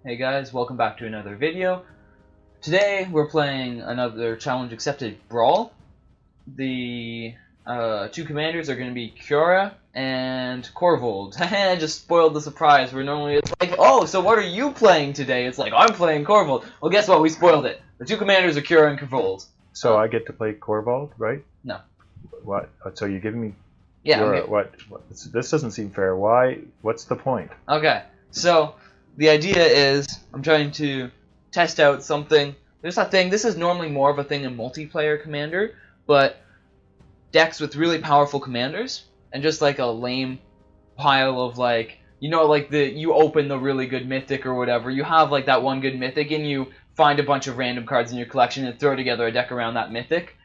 Hey guys, welcome back to another video. Today we're playing another challenge accepted Brawl. The two commanders are going to be Kiora and Corvold. I just spoiled the surprise where normally it's like, oh, so what are you playing today? It's like, I'm playing Corvold. Well, guess what? We spoiled it. The two commanders are Kiora and Corvold. So I get to play Corvold, right? No. What? So you're giving me Yeah. Kiora? Okay. What? This doesn't seem fair. Why? What's the point? Okay. So the idea is I'm trying to test out something. There's that thing. This is normally more of a thing in multiplayer Commander, but decks with really powerful commanders and just like a lame pile of like, you know, like you open the really good mythic or whatever. You have like that one good mythic and you find a bunch of random cards in your collection and throw together a deck around that mythic.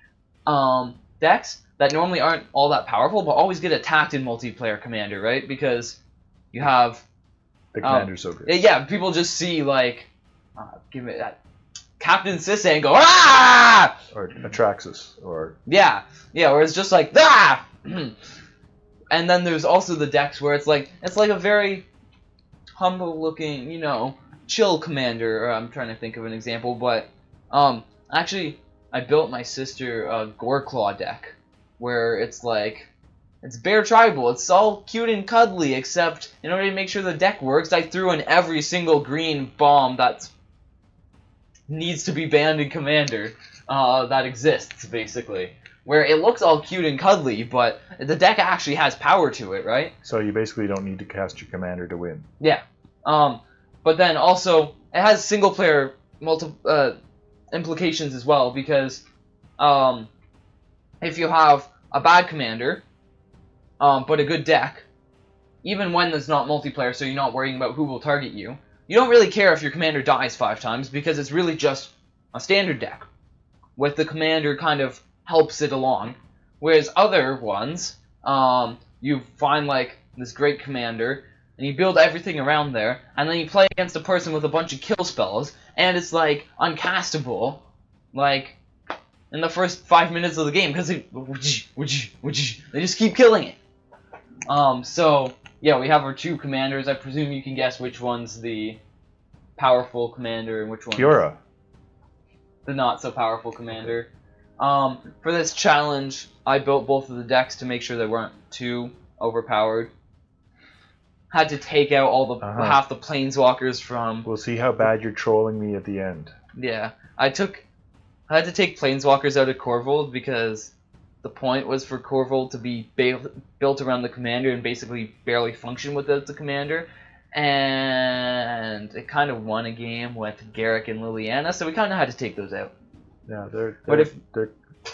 Decks that normally aren't all that powerful but always get attacked in multiplayer Commander, right? Because you have The commander's so good. yeah, people just see like give it that Captain Sisse and go ah, Or Atraxis, or yeah, where it's just like ah. And then there's also the decks where it's like a very humble looking, you know, chill commander. I'm trying to think of an example, but actually I built my sister a Goreclaw deck where it's like it's Bear Tribal. It's all cute and cuddly, except in order to make sure the deck works, I threw in every single green bomb that needs to be banned in Commander that exists, basically. Where it looks all cute and cuddly, but the deck actually has power to it, right? so you basically don't need to cast your commander to win. Yeah. But then also, it has single-player implications as well, because if you have a bad commander, but a good deck, even when there's not multiplayer, so you're not worrying about who will target you, you don't really care if your commander dies 5 times, because it's really just a standard deck, with the commander kind of helps it along. Whereas other ones, you find like this great commander, and you build everything around there, and then you play against a person with a bunch of kill spells, and it's like uncastable, like in the first 5 minutes of the game, because they just keep killing it. So yeah, we have our two commanders. I presume you can guess which one's the powerful commander and which one's Kiora. the not so powerful commander. For this challenge, I built both of the decks to make sure they weren't too overpowered. Had to take out all the half the planeswalkers from. We'll see how bad you're trolling me at the end. Yeah, I had to take planeswalkers out of Corvold because the point was for Corvold to be built around the commander and basically barely function without the commander. And it kind of won a game with Garrick and Liliana, so we kind of had to take those out. Yeah, they're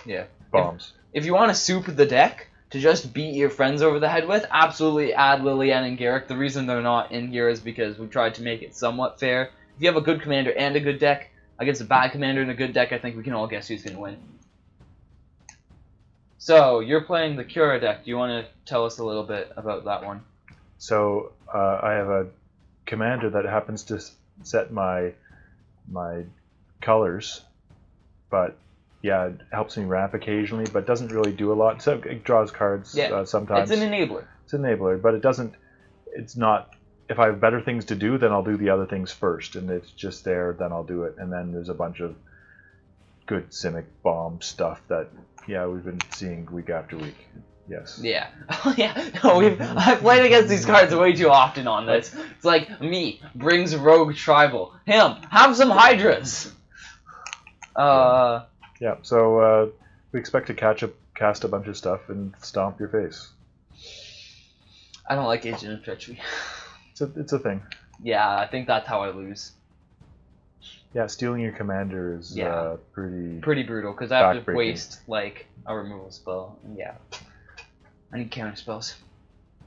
Yeah. bombs. If you want to soup the deck to just beat your friends over the head with, absolutely add Liliana and Garrick. The reason they're not in here is because we tried to make it somewhat fair. If you have a good commander and a good deck against a bad commander and a good deck, I think we can all guess who's going to win. So, you're playing the Kiora deck. Do you want to tell us a little bit about that one? So I have a commander that happens to set my colors, but yeah, it helps me ramp occasionally, but doesn't really do a lot. So it draws cards sometimes. It's an enabler. It's an enabler, but it doesn't. It's not. If I have better things to do, then I'll do the other things first, and it's just there. Then I'll do it, and then there's a bunch of good Simic bomb stuff that we've been seeing week after week. Yes. Yeah. Oh yeah. No, I've played against these cards way too often on this. It's like me brings Rogue Tribal. Him have some Hydras. Yeah. So we expect to cast a bunch of stuff and stomp your face. I don't like Agent of Treachery. It's a thing. Yeah, I think that's how I lose. Yeah, stealing your commander is pretty brutal because I have to waste like a removal spell. And yeah, I need counter spells.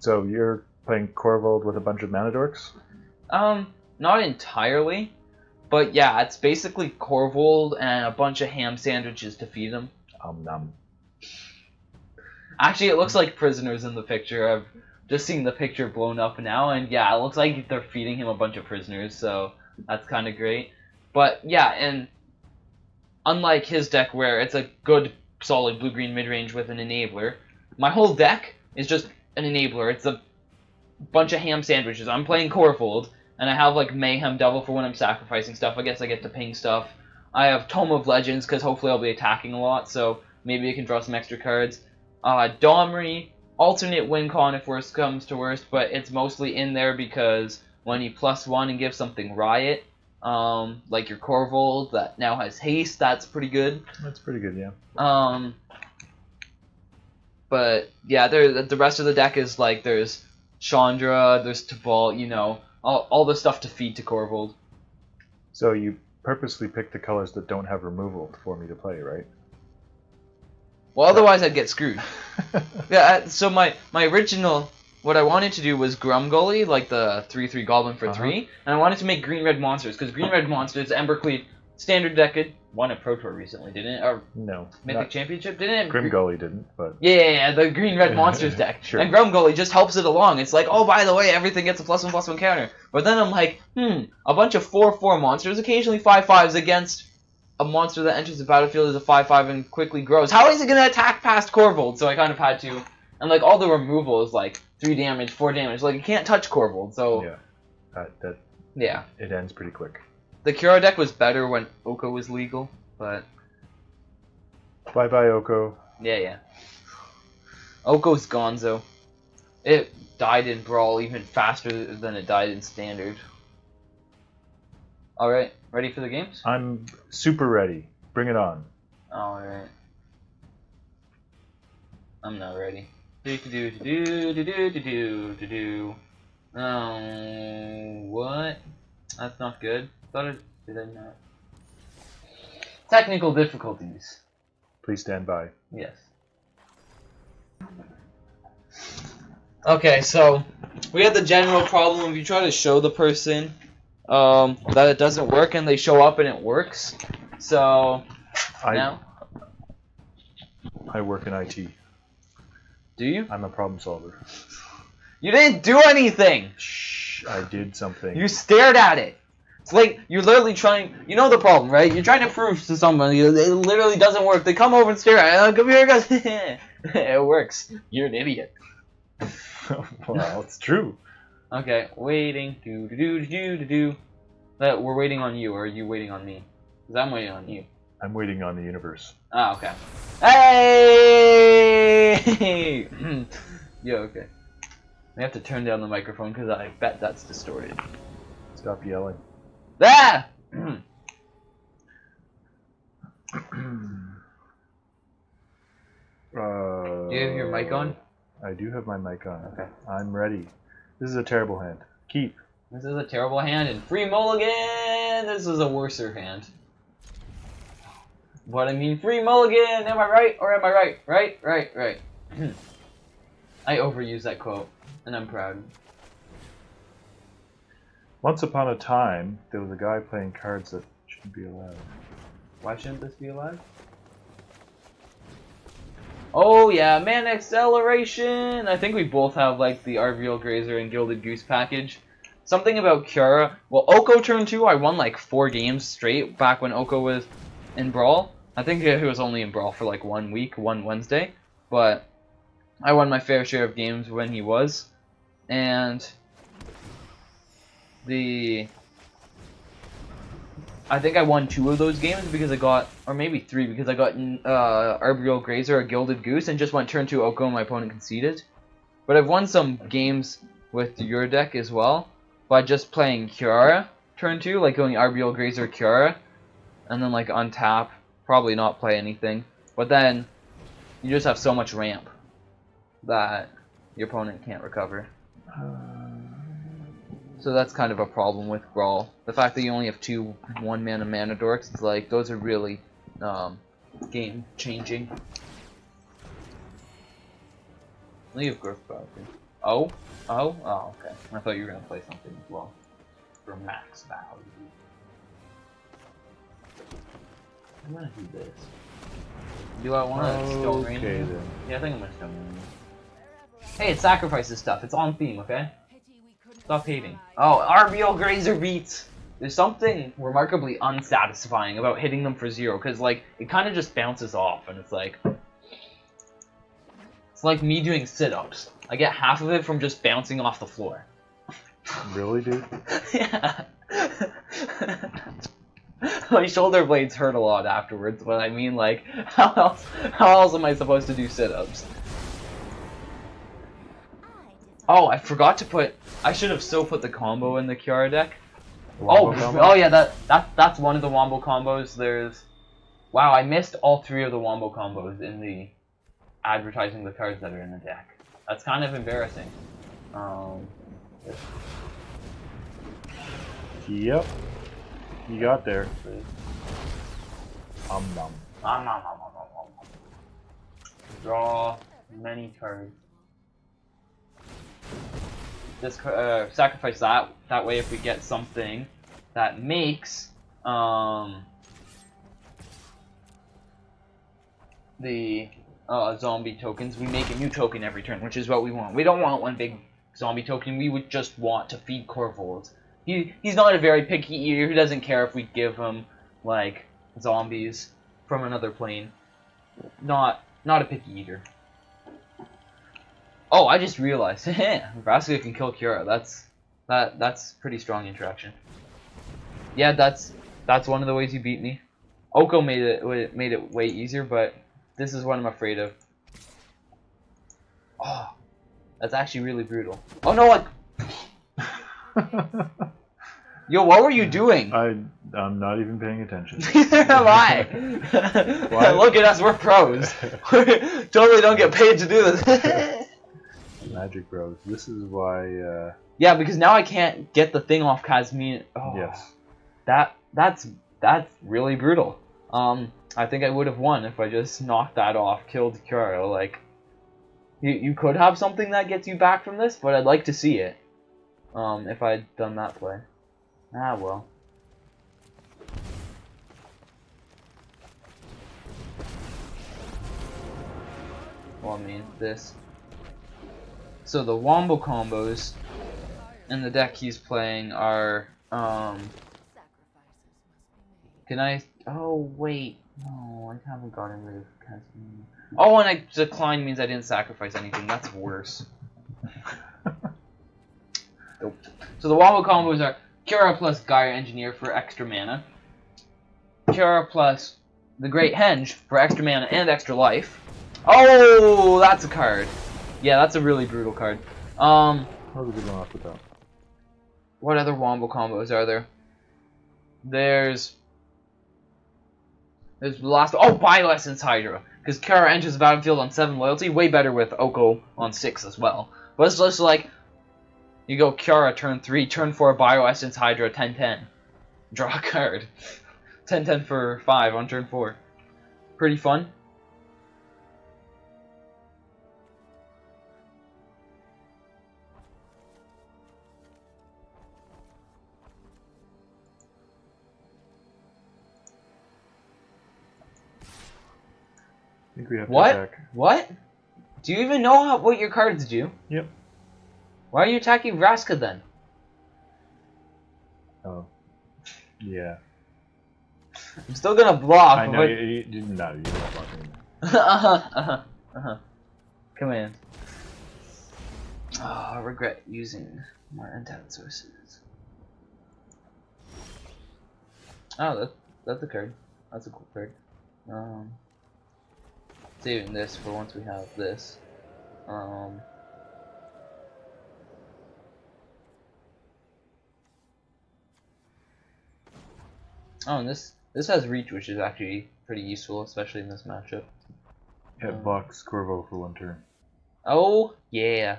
So you're playing Corvold with a bunch of mana dorks? Not entirely, but yeah, it's basically Corvold and a bunch of ham sandwiches to feed him. Nom. Actually, it looks like prisoners in the picture. I've just seen the picture blown up now, and yeah, it looks like they're feeding him a bunch of prisoners, so that's kind of great. But yeah, and unlike his deck where it's a good solid blue-green mid-range with an enabler, my whole deck is just an enabler. It's a bunch of ham sandwiches. I'm playing Corvold, And I have like Mayhem Devil for when I'm sacrificing stuff. I guess I get to ping stuff. I have Tome of Legends because hopefully I'll be attacking a lot, so maybe I can draw some extra cards. Domri, alternate win con if worst comes to worst, but it's mostly in there because when you +1 and give something Riot, like your Corvold that now has haste, that's pretty good. That's pretty good, yeah. But yeah, the rest of the deck is like there's Chandra, there's Tibalt, you know, all the stuff to feed to Corvold. So you purposely pick the colors that don't have removal for me to play, right? Well, otherwise I'd get screwed. Yeah, so my original, what I wanted to do was Grumgully, like the 3/3 Goblin for 3, and I wanted to make green-red monsters, because green-red monsters, Embercleave, standard deck, won a Pro Tour recently, didn't it? Or no. Mythic Championship, didn't it? Grimgully didn't, but... Yeah, the green-red monsters deck. Sure. And Grumgully just helps it along. It's like, oh, by the way, everything gets a +1/+1 counter. But then I'm like, a bunch of 4/4 monsters, occasionally 5/5s against a monster that enters the battlefield as a 5/5 and quickly grows. How is it going to attack past Corvold? So I kind of had to... And, like, all the removal is, like, 3 damage, 4 damage. Like, you can't touch Corvold, so... Yeah. Yeah. It ends pretty quick. The Cura deck was better when Oko was legal, but... Bye-bye, Oko. Yeah. Oko's gonzo. It died in Brawl even faster than it died in Standard. Alright, ready for the games? I'm super ready. Bring it on. Alright. I'm not ready. What? That's not good. Did I not? Technical difficulties. Please stand by. Yes. Okay, so we had the general problem if you try to show the person that it doesn't work and they show up and it works. So now I work in IT. Do you? I'm a problem solver. You didn't do anything. Shh, I did something. You stared at it. It's like you're literally trying. You know the problem, right? You're trying to prove to somebody it literally doesn't work. They come over and stare at it. Come here, guys. It works. You're an idiot. Well, it's true. Okay, waiting. That we're waiting on you, or are you waiting on me? Because I'm waiting on you. I'm waiting on the universe. Ah, okay. Hey! Yeah, okay. I have to turn down the microphone because I bet that's distorted. Stop yelling. Ah! Do you have your mic on? I do have my mic on. Okay. I'm ready. This is a terrible hand. Keep. This is a terrible hand, and free mulligan! This is a worser hand. But I mean free mulligan! Am I right, or am I right? Right. I overuse that quote, and I'm proud. Once upon a time, there was a guy playing cards that shouldn't be allowed. Why shouldn't this be allowed? Oh yeah, man acceleration! I think we both have like the RVL Grazer and Gilded Goose package. Something about Cura. Well, Oko turn 2, I won like 4 games straight back when Oko was in Brawl. I think he was only in Brawl for like 1 week, one Wednesday. But I won my fair share of games when he was. And I think I won 2 of those games because I got, or maybe 3, because I got Arboreal Grazer, a Gilded Goose, and just went turn 2 Oko and my opponent conceded. But I've won some games with your deck as well by just playing Cura turn 2, like going Arboreal Grazer Cura, and then like untap, probably not play anything. But then you just have so much ramp that your opponent can't recover. So that's kind of a problem with Brawl. The fact that you only have 2 1-mana mana dorks is like, those are really game changing. Leave growth power. Oh, okay. I thought you were gonna play something as well for max value. I'm gonna do this. Do I want to Stone Rain? Okay then. Yeah, I think I'm gonna Stone Rain. Hey, it sacrifices stuff. It's on theme, okay? Stop hating. Oh, RBL Grazer beats! There's something remarkably unsatisfying about hitting them for 0, because, like, it kind of just bounces off, and it's like me doing sit-ups. I get half of it from just bouncing off the floor. Really, dude? Yeah. My shoulder blades hurt a lot afterwards, but I mean, like, how else am I supposed to do sit-ups? Oh, I forgot to put. I should have still put the combo in the Kiara deck. Oh yeah, that's one of the wombo combos. There's. Wow, I missed all 3 of the wombo combos in the advertising the cards that are in the deck. That's kind of embarrassing. Yep. You got there. Nom. Draw many cards. Just sacrifice that. That way, if we get something that makes the zombie tokens, we make a new token every turn, which is what we want. We don't want one big zombie token. We would just want to feed Corvolds. He's not a very picky eater. He doesn't care if we give him like zombies from another plane. Not a picky eater. Oh, I just realized, Vraska can kill Kiara. That's pretty strong interaction. Yeah, that's one of the ways you beat me. Oko made it way easier, but this is what I'm afraid of. Oh, that's actually really brutal. Oh no, like. Yo, what were you doing? I'm not even paying attention. Neither am I. Look at us, we're pros. Totally don't get paid to do this. Magic Bros. This is why. Yeah, because now I can't get the thing off Kazmin. Oh, yes. That's really brutal. I think I would have won if I just knocked that off, killed Kiara. Like, you could have something that gets you back from this, but I'd like to see it. If I'd done that play. Ah, well. Well, I mean, this. So the wombo combos in the deck he's playing are, can I, oh, wait. No, I haven't gotten rid of Kazmin. Oh, and I decline means I didn't sacrifice anything. That's worse. Nope. So the wombo combos are Kiara plus Gaia Engineer for extra mana. Kiara plus the Great Henge for extra mana and extra life. Oh, that's a card. Yeah, that's a really brutal card. That was a good one off the top. What other wombo combos are there? There's the last. Oh, Bioessence Hydra, because Kiara enters the battlefield on 7 loyalty. Way better with Oko on 6 as well. But it's just like. You go Kiara turn 3, turn 4 Bioessence Hydra 10-10. Draw a card. 10-10 for 5 on turn 4. Pretty fun. I think we have to What? attack. What? Do you even know what your cards do? Yep. Why are you attacking Vraska then? Oh. Yeah. I'm still gonna block. I know, but... you're not blocking. Command. Oh, I regret using my untapped sources. Oh, that's a card. That's a cool card. Saving this for once we have this. Oh, and this has reach, which is actually pretty useful, especially in this matchup. It blocks Corvo for 1 turn. Oh, yeah.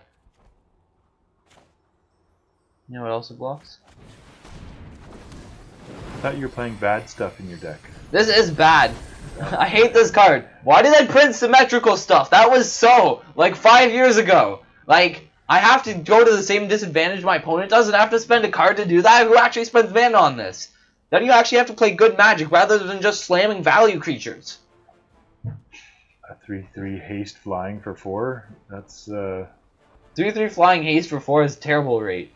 You know what else it blocks? I thought you were playing bad stuff in your deck. This is bad. I hate this card. Why did I print symmetrical stuff? That was so, like, 5 years ago. Like, I have to go to the same disadvantage my opponent does and I have to spend a card to do that? Who actually spends mana on this? Then you actually have to play good Magic rather than just slamming value creatures. A 3/3 haste flying for 4? That's 3/3 flying haste for 4 is terrible rate.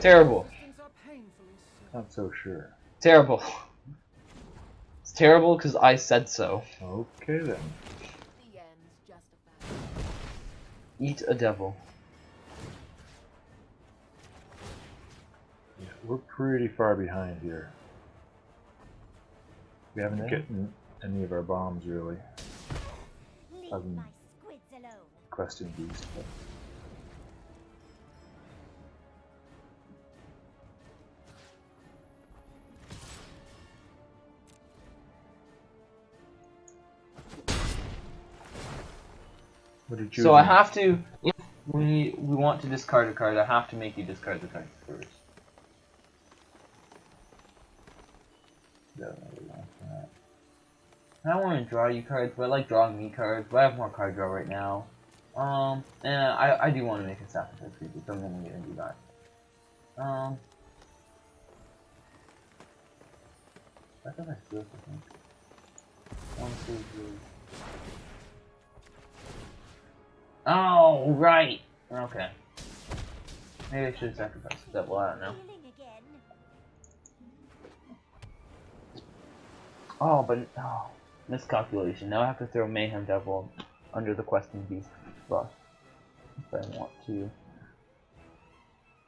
Terrible. Not so sure. Terrible. It's terrible because I said so. Okay then. Eat a devil. we're pretty far behind here. We haven't gotten any of our bombs really. Other than questing beast. But. What did you So do? I have to, if we want to discard a card, I have to make you discard the card first. I don't want to draw you cards, but I like drawing me cards, but I have more card draw right now. And I do want to make a sacrifice creature, so I'm going to do that. I thought I still think. Oh, right! Okay. Maybe I should have sacrificed the devil, I don't know. Oh, but, oh, miscalculation. Now I have to throw Mayhem Devil under the Questing Beast buff. If I want to.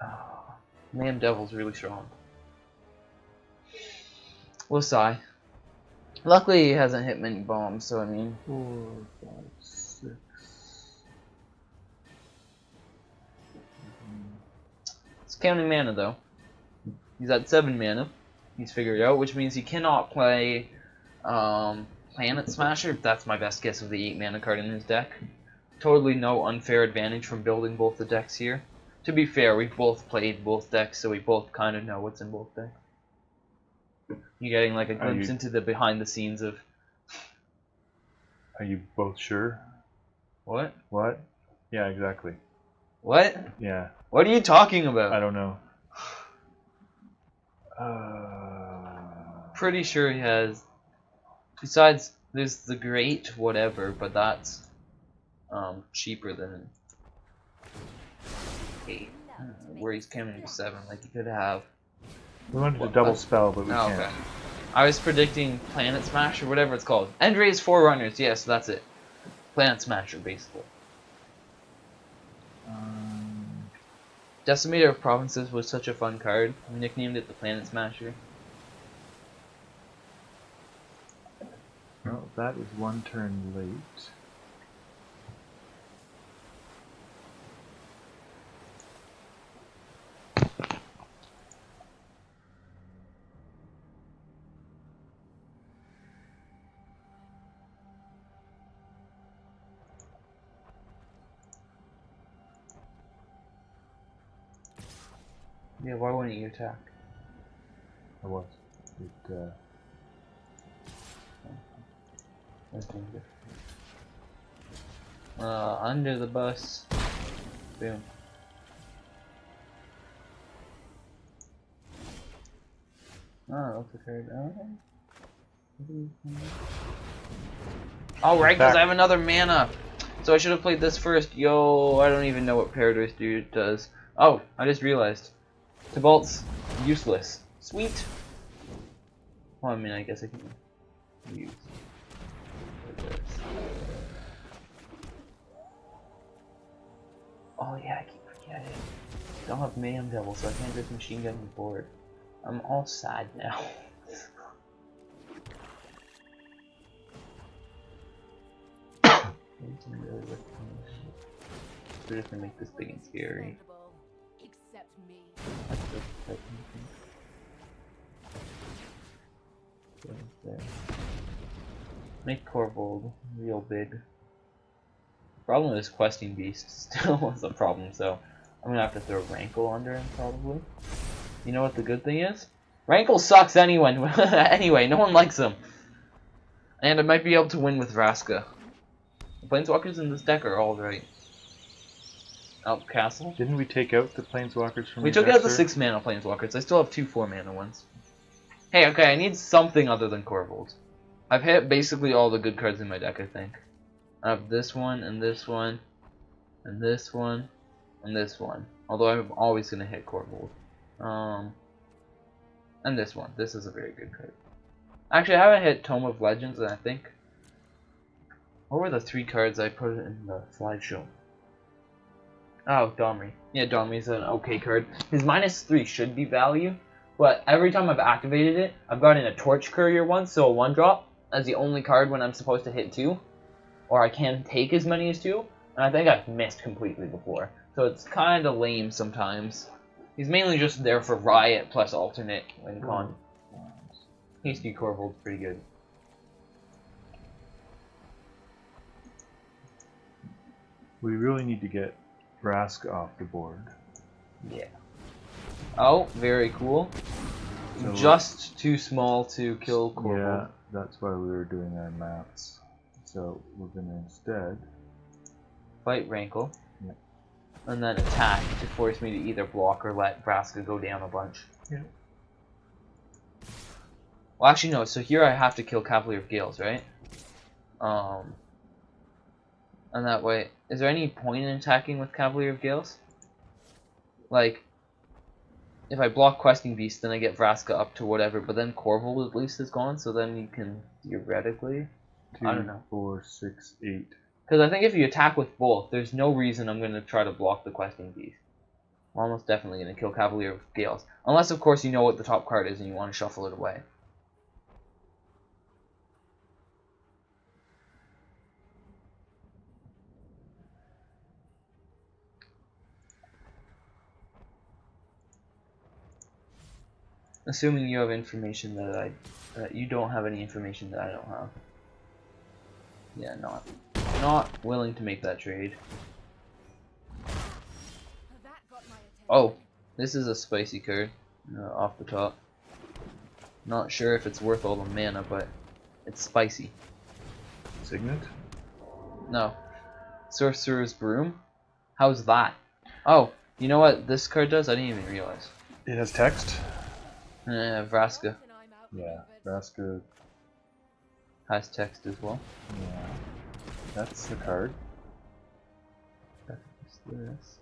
Oh, Mayhem Devil's really strong. We'll sigh. Luckily he hasn't hit many bombs, so I mean... 4, 5, 6... It's counting mana though. He's at 7 mana. He's figured it out, which means he cannot play Planet Smasher. That's my best guess of the 8 mana card in his deck. Totally no unfair advantage from building both the decks here. To be fair, we've both played both decks, so we both kind of know what's in both decks. You're getting like a glimpse into the behind the scenes of... Are you both sure? What? What? Yeah, exactly. What? Yeah. What are you talking about? I don't know. Pretty sure he has... Besides, there's the Great whatever, but that's cheaper than 8. Where he's coming to 7, like you could have... We wanted to double spell, but we can't. Okay. I was predicting Planet Smash or whatever it's called. Endray's Forerunners, yes, that's it. Planet Smasher, basically. Decimator of Provinces was such a fun card. We nicknamed it the Planet Smasher. Well, that is one turn late. Yeah, why wouldn't you attack? I was. Under the bus. Boom. Oh, that's a card. Oh, right, because I have another mana. So I should have played this first. Yo, I don't even know what Paradise Dude does. Oh, I just realized. Tibalt's useless. Sweet. Well, I mean, I guess I can use this. Oh yeah, I keep forgetting. I don't have Mayhem Devil, so I can't just machine gun the board. I'm all sad now. We're just gonna make this big and scary. Make Corvold real big. Problem is Questing Beast still is a problem, so I'm gonna have to throw Rankle under him probably. You know what the good thing is? Rankle sucks anyway. Anyway, no one likes him. And I might be able to win with Vraska. The Planeswalkers in this deck are alright. Out Castle. Didn't we take out the Planeswalkers from We your took out the deck, 6 mana Planeswalkers. I still have 2 4-mana ones. Hey, okay, I need something other than Corvold. I've hit basically all the good cards in my deck, I think. I have this one, and this one, and this one, and this one. Although I'm always going to hit Corvold. And this one. This is a very good card. Actually, I haven't hit Tome of Legends, and I think... What were the 3 cards I put in the slideshow? Oh, Domri. Yeah, Domri's an okay card. His -3 should be value, But every time I've activated it, I've gotten a Torch Courier once, so a 1-drop as the only card when I'm supposed to hit 2. Or I can take as many as 2, and I think I've missed completely before. So it's kind of lame sometimes. He's mainly just there for Riot plus alternate win con. Hasty Corvold's pretty good. We really need to get Vraska off the board. Yeah. Oh, very cool. So Just too small to kill Corvold. Yeah, that's why we were doing our maths. So we're going to instead Fight Rankle. Yeah. And then attack to force me to either block or let Vraska go down a bunch. Yeah. Well, actually, no. So here I have to kill Cavalier of Gales, right? And that way, is there any point in attacking with Cavalier of Gales? Like, if I block Questing Beast, then I get Vraska up to whatever, but then Corvold at least is gone, so then you can theoretically... 2, I don't know. 4, 6, 8. Because I think if you attack with both, there's no reason I'm going to try to block the Questing Beast. I'm almost definitely going to kill Cavalier of Gales. Unless, of course, you know what the top card is and you want to shuffle it away. Assuming you have information that you don't have any information that I don't have. Yeah, not willing to make that trade. Oh, this is a spicy card off the top. Not sure if it's worth all the mana, but it's spicy. Signet? No. Sorcerer's Broom? How's that? Oh, you know what this card does? I didn't even realize. It has text? Vraska Yeah, Vraska has text as well. Yeah, that's the card. What's this?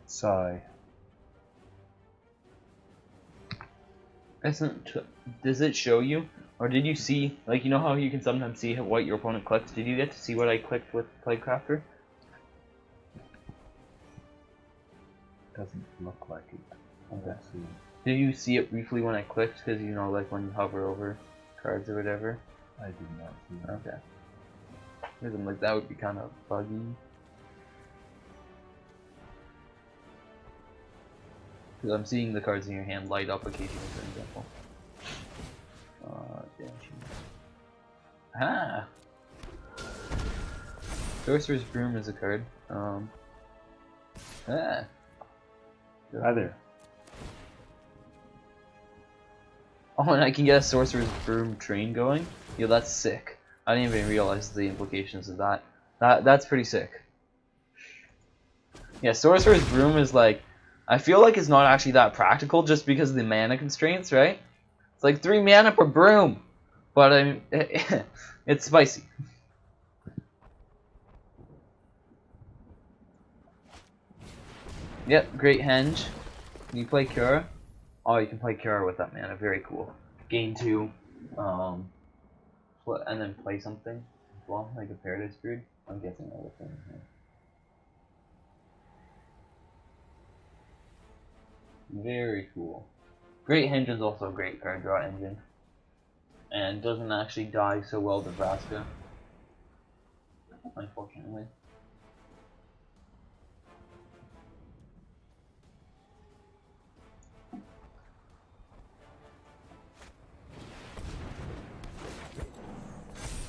Sigh. Does it show you, or did you see, like, you know how you can sometimes see what your opponent clicked? Did you get to see what I clicked with Playcrafter? Doesn't look like it. Okay. Did you see it briefly when I clicked? Because, you know, like when you hover over cards or whatever? I did not see that. Okay. Because I'm like, that would be kind of buggy. Because I'm seeing the cards in your hand light up occasionally, for example. Ah! Sorcerer's Broom is a card. Ah! Hi there. Oh, and I can get a Sorcerer's Broom train going? Yo, that's sick. I didn't even realize the implications of that. That's pretty sick. Yeah, Sorcerer's Broom is like... I feel like it's not actually that practical just because of the mana constraints, right? It's like 3 mana per broom! But, I mean, it's spicy. Yep, great henge. Can you play Cura? Oh, you can play Cura with that mana, very cool. Gain 2, and then play something as well, like a Paradise Brood. I'm guessing all the things here. Very cool. Great Henge is also a great card draw engine. And doesn't actually die so well to Vraska. Unfortunately.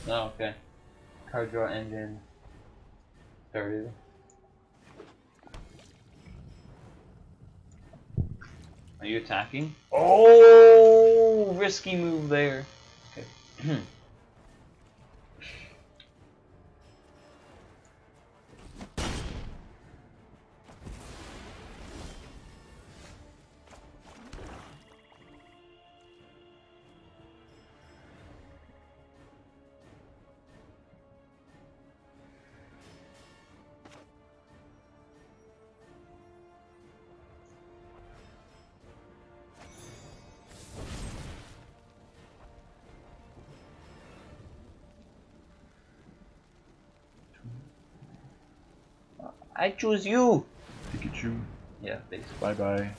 Oh, okay. Card draw engine started. Are you attacking? Oh, risky move there. Okay. I choose you. Pikachu. Yeah, basically. Bye bye.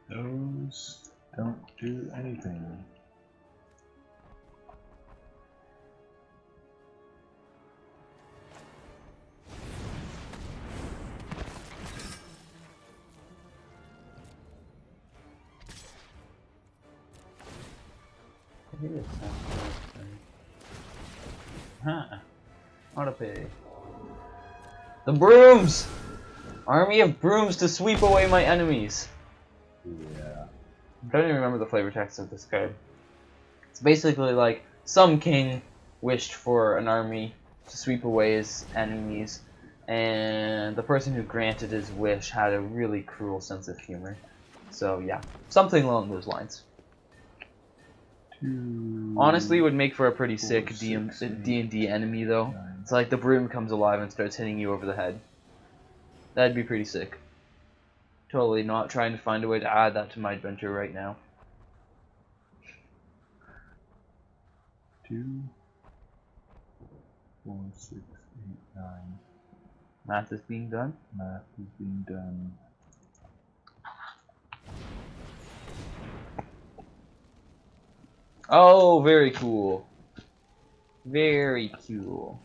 Those don't do anything. Huh. Auto pay. The brooms! Army of brooms to sweep away my enemies. Yeah. I don't even remember the flavor text of this card. It's basically like some king wished for an army to sweep away his enemies, and the person who granted his wish had a really cruel sense of humor. So yeah, something along those lines. Honestly, it would make for a pretty sick D&D enemy though. It's like the broom comes alive and starts hitting you over the head. That'd be pretty sick. Totally not trying to find a way to add that to my adventure right now. 2, 4, 6, 8, 9. Math is being done. Math is being done. Oh, very cool. Very cool.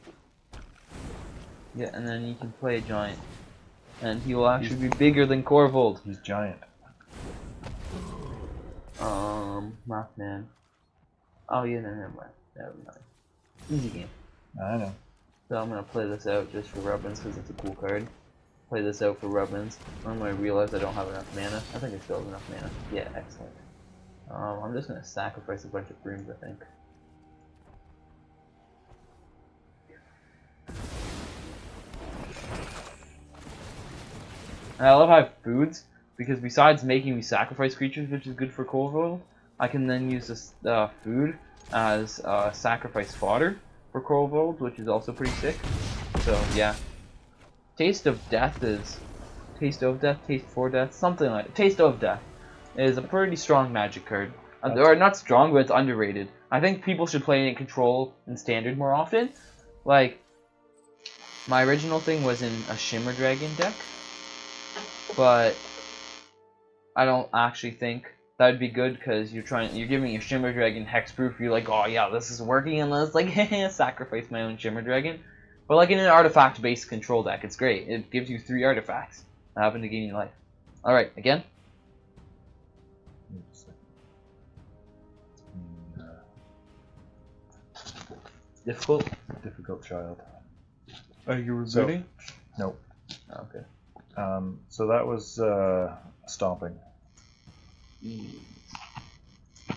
Yeah, and then you can play a giant. And he will actually be bigger than Corvold. He's giant. Mothman. Oh yeah, no, never mind. Easy game. I know. So I'm gonna play this out just for Rubbins because it's a cool card. Play this out for Rubbins. I'm gonna realize I don't have enough mana. I think I still have enough mana. Yeah, excellent. I'm just gonna sacrifice a bunch of brooms, I think. And I love how I have foods, because besides making me sacrifice creatures, which is good for Corvold, I can then use this food as sacrifice fodder for Corvold, which is also pretty sick. So yeah. Taste of Death, Taste for Death, something like it. Taste of Death is a pretty strong magic card. Or not strong, but it's underrated. I think people should play it in Control and Standard more often. Like, my original thing was in a Shimmer Dragon deck, but I don't actually think that would be good because you're giving me a Shimmer Dragon hexproof. You're like, oh yeah, this is working, and then it's like, sacrifice my own Shimmer Dragon. But like in an artifact-based control deck, it's great. It gives you 3 artifacts that happen to gain you life. All right, again. Difficult. Difficult child. Are you rebooting? Nope. Oh, okay. So that was stomping.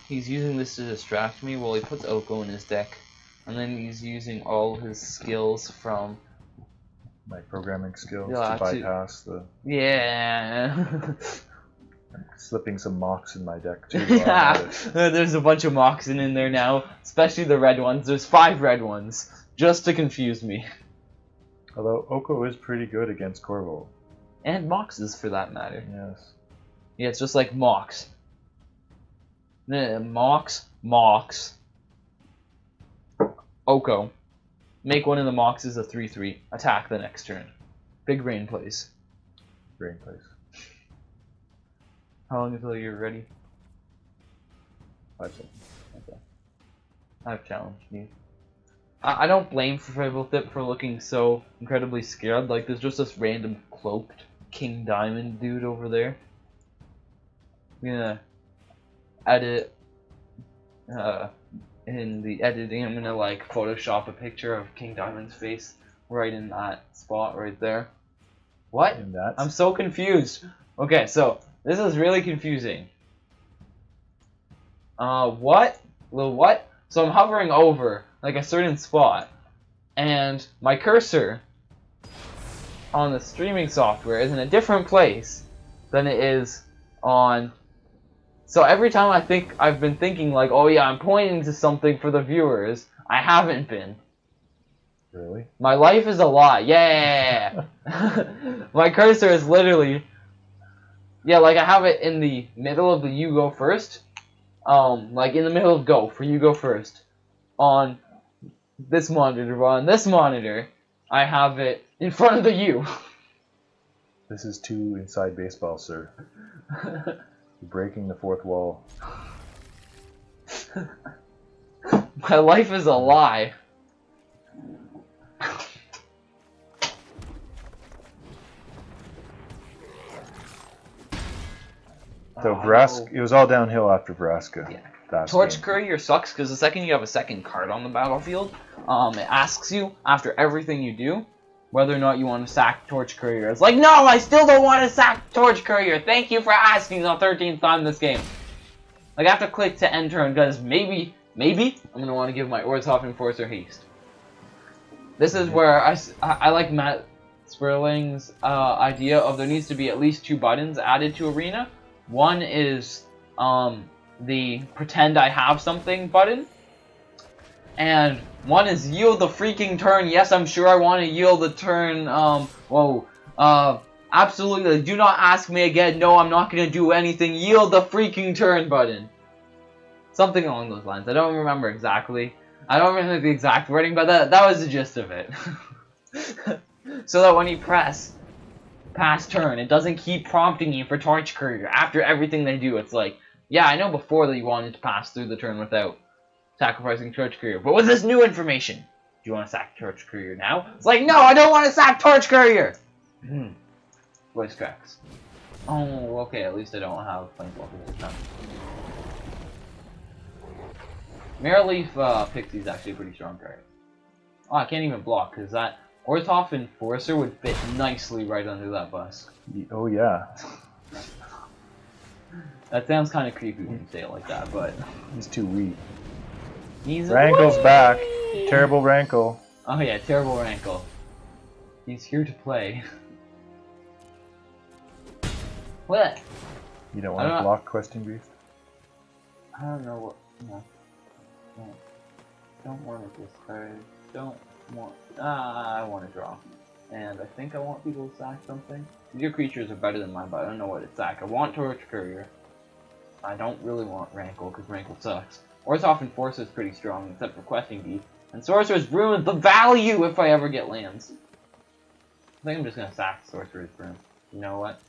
He's using this to distract me while he puts Oko in his deck. And then he's using all his skills from My programming skills Yeah, to bypass the... Yeah. I'm slipping some mocks in my deck too. while I'm at it. There's a bunch of Moxen in there now, especially the red ones. There's 5 red ones, just to confuse me. Although Oko is pretty good against Corvold. And Moxes, for that matter. Yes. Yeah, it's just like Mox. Mox. Oko. Make one of the Moxes a 3/3. Attack the next turn. Big Rain plays. Brain place. How long until you're ready? 5 seconds. Okay. I've challenged you. I don't blame Frivolthip for looking so incredibly scared. Like, there's just this random cloaked King Diamond dude over there. I'm gonna edit, in the editing, I'm gonna like Photoshop a picture of King Diamond's face right in that spot right there. What? And that's... I'm so confused. Okay, so this is really confusing. What? Well, what? So I'm hovering over like a certain spot, and my cursor on the streaming software is in a different place than it is on. So every time I've been thinking like, oh yeah, I'm pointing to something for the viewers, I haven't been. Really? My life is a lie. Yeah. My cursor is literally, yeah, like I have it in the middle of the you go first, like in the middle of go, for you go first, on this monitor, but on this monitor, I have it in front of the U. This is too inside baseball, sir. You're breaking the fourth wall. My life is a lie. So Vraska, it was all downhill after Vraska. Yeah. Torch Courier sucks because the second you have a second card on the battlefield, it asks you after everything you do whether or not you want to sack Torch Courier. It's like, no, I still don't want to sack Torch Courier. Thank you for asking the 13th time this game. Like, I have to click to end turn because maybe I'm going to want to give my Orzhov Enforcer haste. This is where I like Matt Sperling's idea of there needs to be at least 2 buttons added to Arena. One is the pretend I have something button, and one is yield the freaking turn. Yes, I'm sure I want to yield the turn. Absolutely. Do not ask me again. No, I'm not going to do anything. Yield the freaking turn button. Something along those lines. I don't remember exactly. I don't remember the exact wording, but that was the gist of it. So that when you press pass turn, it doesn't keep prompting you for Torch Courier. After everything they do, it's like, yeah, I know before that you wanted to pass through the turn without sacrificing Torch Courier, but with this new information, do you want to sack Torch Courier now? It's like, no, I don't want to sack Torch Courier! Voice cracks. Oh, okay, at least I don't have Planeswalker this time. Mirrorleaf Pixie is actually a pretty strong card. Oh, I can't even block, because that Orzhov Enforcer would fit nicely right under that bus. Oh, yeah. That sounds kind of creepy when you say it like that, but... He's too weak. He's Rankle's back. Terrible Rankle. Oh yeah, terrible Rankle. He's here to play. What? You don't want to block Questing Beast? I don't know what... No. Don't want to discard. Don't want... I want to draw. And I think I want people to sack something. Your creatures are better than mine, but I don't know what to sack. I want Torch Courier. I don't really want Rankle, because Rankle sucks. Orzhov Enforcer is pretty strong, except for Questing Beast. And Sorcerer's Ruin, the value if I ever get lands. I think I'm just going to sack Sorcerer's Ruin. You know what?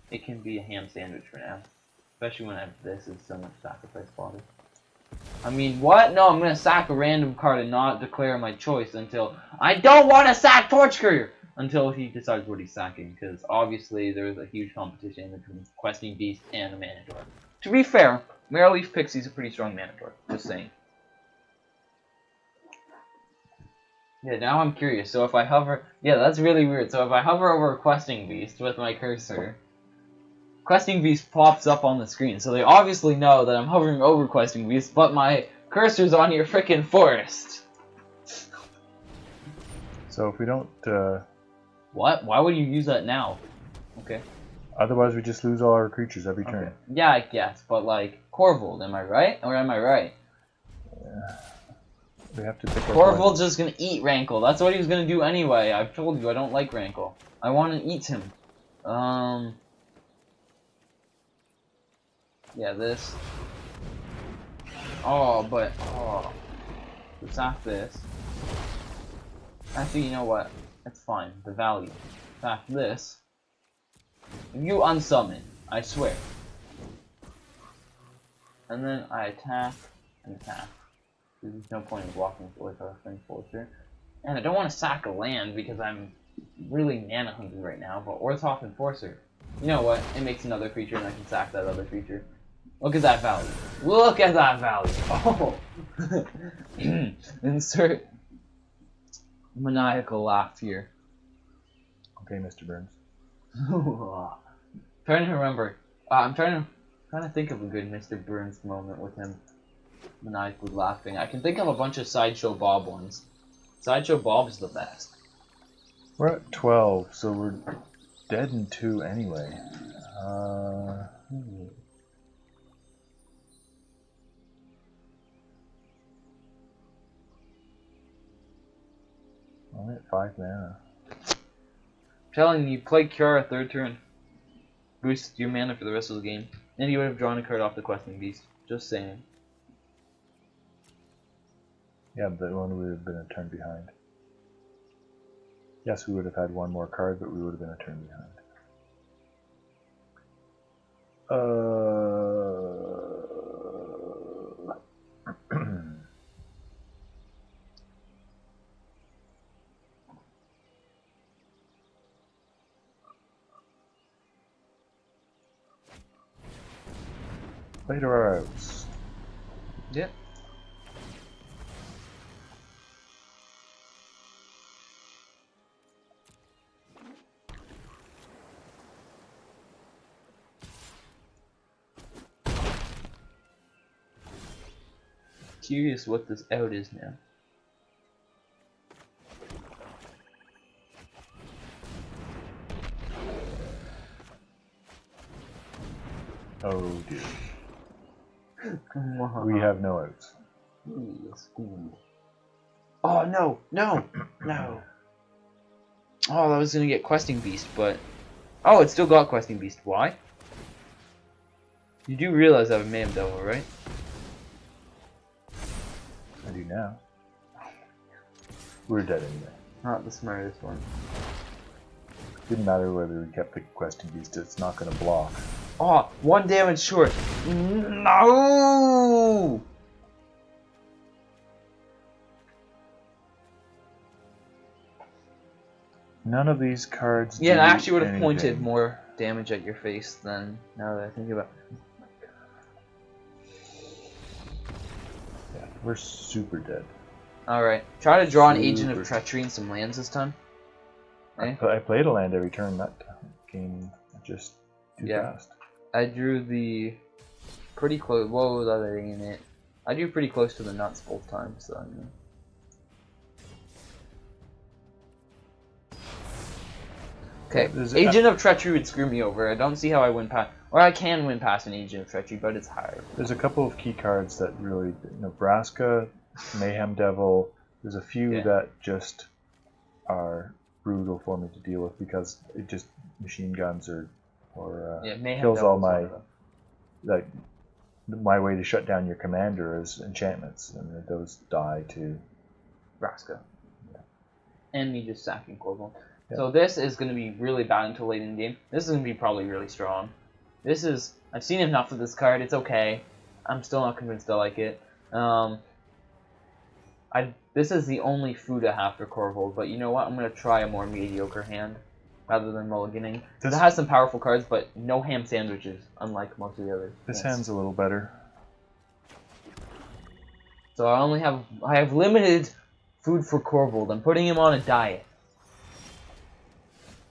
It can be a ham sandwich for now. Especially when I have this as so much sacrifice fodder. I mean, what? No, I'm going to sack a random card and not declare my choice until... I don't want to sack Torch Courier! Until he decides what he's sacking, because obviously there's a huge competition between Questing Beast and a Manador. To be fair, Mirrorleaf Pixie's a pretty strong Manador. Just saying. Yeah, now I'm curious. So if I hover... Yeah, that's really weird. So if I hover over Questing Beast with my cursor, Questing Beast pops up on the screen. So they obviously know that I'm hovering over Questing Beast, but my cursor's on your frickin' forest. So if we don't... What? Why would you use that now? Okay. Otherwise we just lose all our creatures every turn. Yeah, I guess. But like, Corvold, am I right? Or am I right? Yeah. We have to pick our Corvold's just gonna eat Rankle. That's what he was gonna do anyway. I've told you I don't like Rankle. I want to eat him. Yeah, this. Oh, but it's not this. Actually, you know what? It's fine. The value. In fact, this. You unsummon. I swear. And then I attack and attack. There's no point in blocking with Orzhov Enforcer. And I don't want to sack a land because I'm really mana hungry right now. But Orzhov Enforcer. You know what? It makes another creature and I can sack that other creature. Look at that value. Look at that value. Oh. Insert maniacal laugh here. Okay, Mr. Burns. Trying to remember. I'm trying to think of a good Mr. Burns moment with him maniacally laughing. I can think of a bunch of Sideshow Bob ones. Sideshow Bob's the best. We're at 12, so we're dead in 2 anyway. Only at 5 mana. I'm telling you, play Kiara 3rd turn. Boost your mana for the rest of the game. And you would have drawn a card off the Questing Beast. Just saying. Yeah, but one would have been a turn behind. Yes, we would have had one more card, but we would have been a turn behind. Later our outs. Yep. Curious what this out is now. Oh dear. We have no outs. Oh no, no, no. Oh, I was gonna get Questing Beast, but oh, it still got Questing Beast. Why? You do realize I have a Mayhem Devil, right? I do now. We're dead anyway. Not the smartest one. Didn't matter whether we kept the Questing Beast, it's not going to block. Oh, 1 damage short. No! None of these cards Yeah, do I actually would have anything. pointed more damage at your face than now that I think about it. Yeah, we're super dead. Alright, try to draw an Agent Super. of Treachery and some lands this time. Eh? I played a land every turn that game, just too Yeah. fast. I drew the pretty close. What was I in it? I drew pretty close to the nuts both times, so. You know. Okay, Agent of Treachery would screw me over. I don't see how I win past, or I can win past an Agent of Treachery, but it's higher. There's a couple of key cards that really, Nebraska, Mayhem Devil. There's a few that just are brutal for me to deal with because it just machine guns or kills all my my way to shut down your commander is enchantments, and those die to Nebraska. Yeah. And me just sacking Corval. Yeah. So this is going to be really bad until late in the game. This is going to be probably really strong. This is... I've seen enough of this card. It's okay. I'm still not convinced I like it. This is the only food I have for Corvold, but you know what? I'm going to try a more mediocre hand rather than mulliganing. It has some powerful cards, but no ham sandwiches, unlike most of the others. This hand's a little better. So I have limited food for Corvold. I'm putting him on a diet.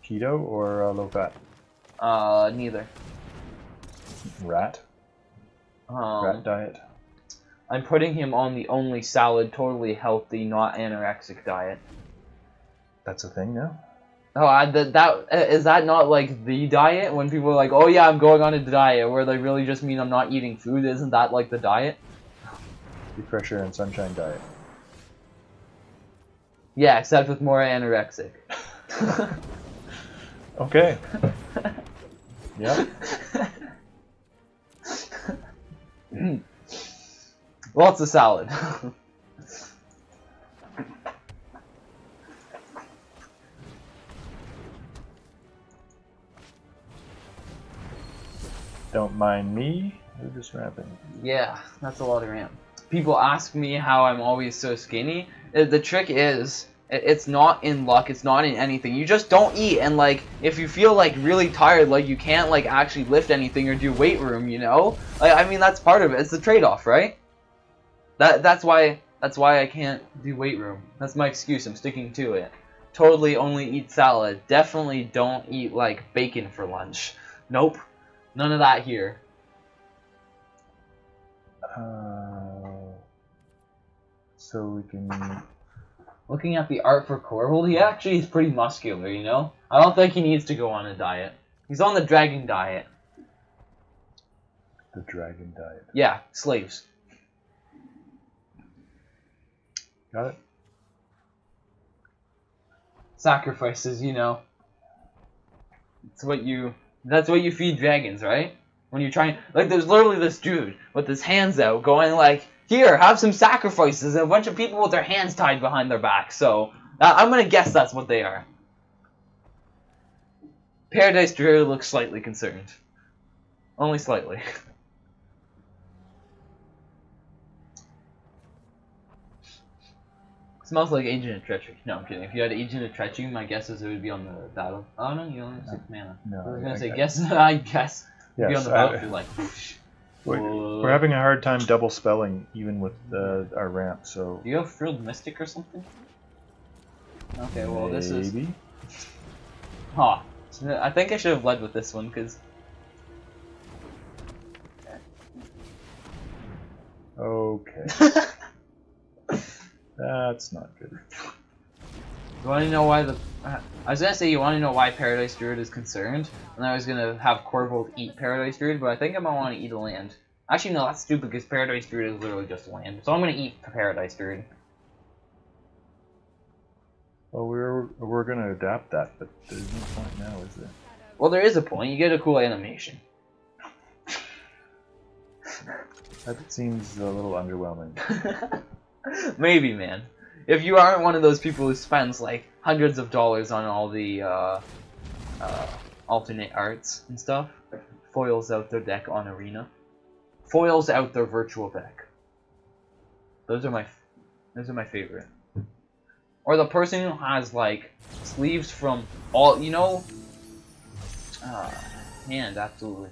Keto or low fat? Neither. Rat? Rat diet? I'm putting him on the only salad, totally healthy, not anorexic diet. That's a thing now? Oh, is that not like the diet? When people are like, oh yeah, I'm going on a diet, where they really just mean I'm not eating food, isn't that like the diet? The fresh air and sunshine diet. Yeah, except with more anorexic. Okay. Yep. Lots of salad. Don't mind me. We're just ramping. Yeah, that's a lot of ramp. People ask me how I'm always so skinny. The trick is, it's not in luck, it's not in anything. You just don't eat, and like, if you feel like really tired, like you can't like actually lift anything or do weight room, you know? Like, I mean, that's part of it. It's the trade-off, right? That's why I can't do weight room. That's my excuse. I'm sticking to it. Totally only eat salad. Definitely don't eat like bacon for lunch. Nope. None of that here. So we can... Looking at the art for Corvold, he actually is pretty muscular, you know? I don't think he needs to go on a diet. He's on the dragon diet. The dragon diet. Yeah, slaves. Got it? Sacrifices, you know. That's what you feed dragons, right? when you're trying. Like, there's literally this dude with his hands out going like, here, have some sacrifices, and a bunch of people with their hands tied behind their back. So, I'm gonna guess that's what they are. Paradise Druid looks slightly concerned. Only slightly. Smells like Agent of Treachery. No, I'm kidding. If you had Agent of Treachery, my guess is it would be on the battle. Oh no, you only have 6 mana. No, I was gonna say, guess. I guess. Yes, be on the battlefield like. Whoosh. We're having a hard time double spelling even with our ramp. So. Do you have Frilled Mystic or something? Okay, well this is. Maybe. Huh. I think I should have led with this one because. Okay. That's not good. You want to know why the... I was going to say you want to know why Paradise Druid is concerned, and I was going to have Corvold eat Paradise Druid, but I think I might want to eat a land. Actually, no, that's stupid, because Paradise Druid is literally just a land. So I'm going to eat Paradise Druid. Well, we're going to adapt that, but there's no point now, is there? Well, there is a point. You get a cool animation. That seems a little underwhelming. Maybe, man. If you aren't one of those people who spends like hundreds of dollars on all the alternate arts and stuff, foils out their deck on Arena, foils out their virtual deck. Those are my favorite. Or the person who has like sleeves from all, you know, hand absolutely.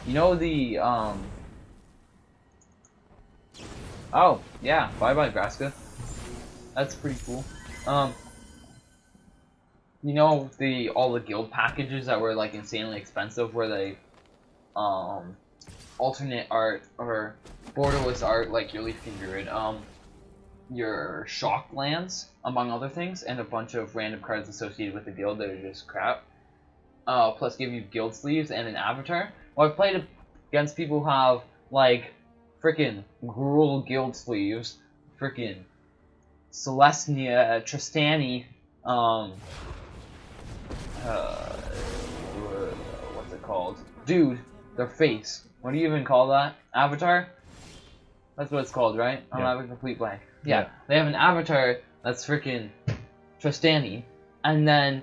You know the Oh, yeah, bye-bye, Graska. That's pretty cool. You know all the guild packages that were like insanely expensive where they alternate art or borderless art like your Leaf King Druid, your shock lands, among other things, and a bunch of random cards associated with the guild that are just crap. Plus give you guild sleeves and an avatar. Well, I've played against people who have like frickin' Gruul guild sleeves, frickin' Celestia, Tristani, what's it called? Dude, their face. What do you even call that? Avatar? That's what it's called, right? I'm having a complete blank. Yeah, they have an avatar that's frickin' Tristani, and then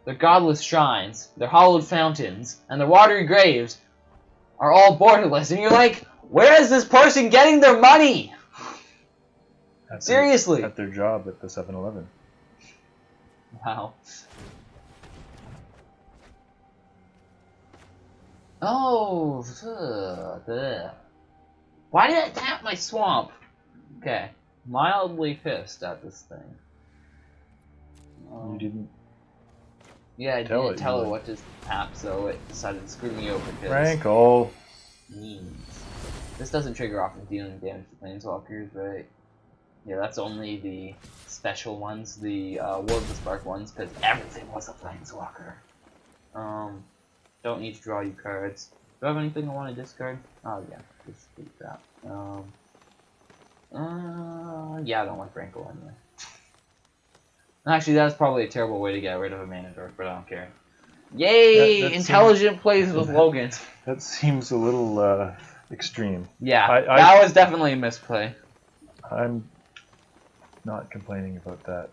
their godless shrines, their hollowed fountains, and their watery graves are all borderless, and you're like, where is this person getting their money? Seriously. At their job at the 7-Eleven. Wow. Oh, why did I tap my swamp? Okay, mildly pissed at this thing. You didn't. Yeah, I didn't tell it what to tap, so it decided to screw me over. Frankle. This doesn't trigger off of dealing damage to planeswalkers, right? Yeah, that's only the special ones, the War of the Spark ones, because everything was a planeswalker. Don't need to draw you cards. Do I have anything I want to discard? Oh yeah, just delete that. Yeah, I don't like Rankle anyway. Actually, that's probably a terrible way to get rid of a mana dork, but I don't care. Yay! That intelligent plays with Logan. That seems a little extreme. Yeah, that was definitely a misplay. I'm not complaining about that.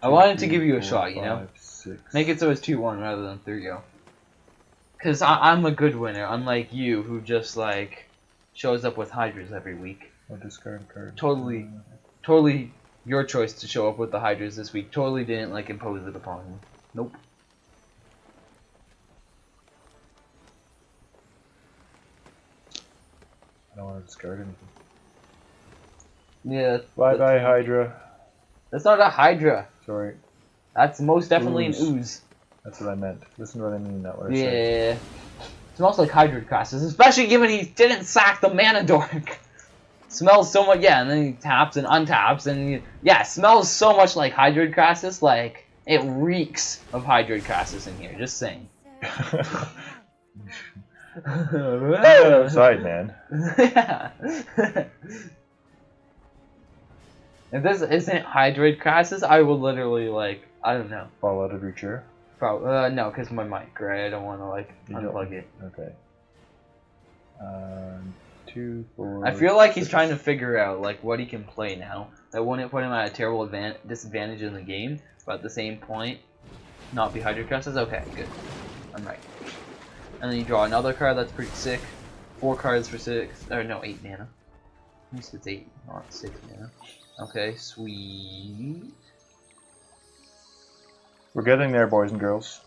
I wanted to give you a shot, you know? 6. Make it so it's 2-1 rather than 3-0. Because I'm a good winner, unlike you, who just, like, shows up with Hydras every week. I'll discard a card. Totally your choice to show up with the Hydras this week. Totally didn't, like, impose it upon me. Nope. I don't want to discard anything. Yeah. Bye-bye, Hydra. That's not a Hydra. Sorry. That's most definitely an ooze. That's what I meant. Listen to what I mean, not what I said. Yeah. It smells like Hydra crosses, especially given he didn't sack the mana dork. Smells so much, yeah, and then he taps and untaps, and yeah, smells so much like Hydroid Crassus, like, it reeks of Hydroid Crassus in here, just saying. Outside, man. Yeah. If this isn't Hydroid Crassus, I will literally, like, I don't know. Fall out of your chair? Probably no, because my mic, right? I don't want to like unplug it. Okay. 2, 4. I feel like he's trying to figure out like what he can play now. That wouldn't put him at a terrible disadvantage in the game, but at the same point, not be Hydro Cresses. Okay, good. I'm right. And then you draw another card. That's pretty sick. 4 cards for 6. Or no, 8 mana. At least it's 8, not 6 mana. Okay, sweet. We're getting there, boys and girls.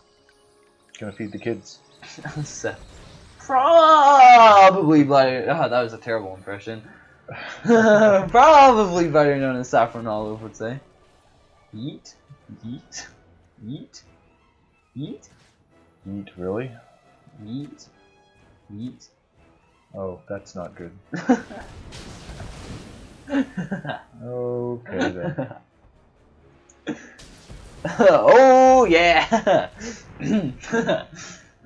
Gonna feed the kids. So, probably better. Oh, that was a terrible impression. Probably better known as Saffron Olive would say. Yeet, yeet, yeet, yeet, Eat, really? yeet, yeet. Oh, that's not good. Okay then. Oh yeah. That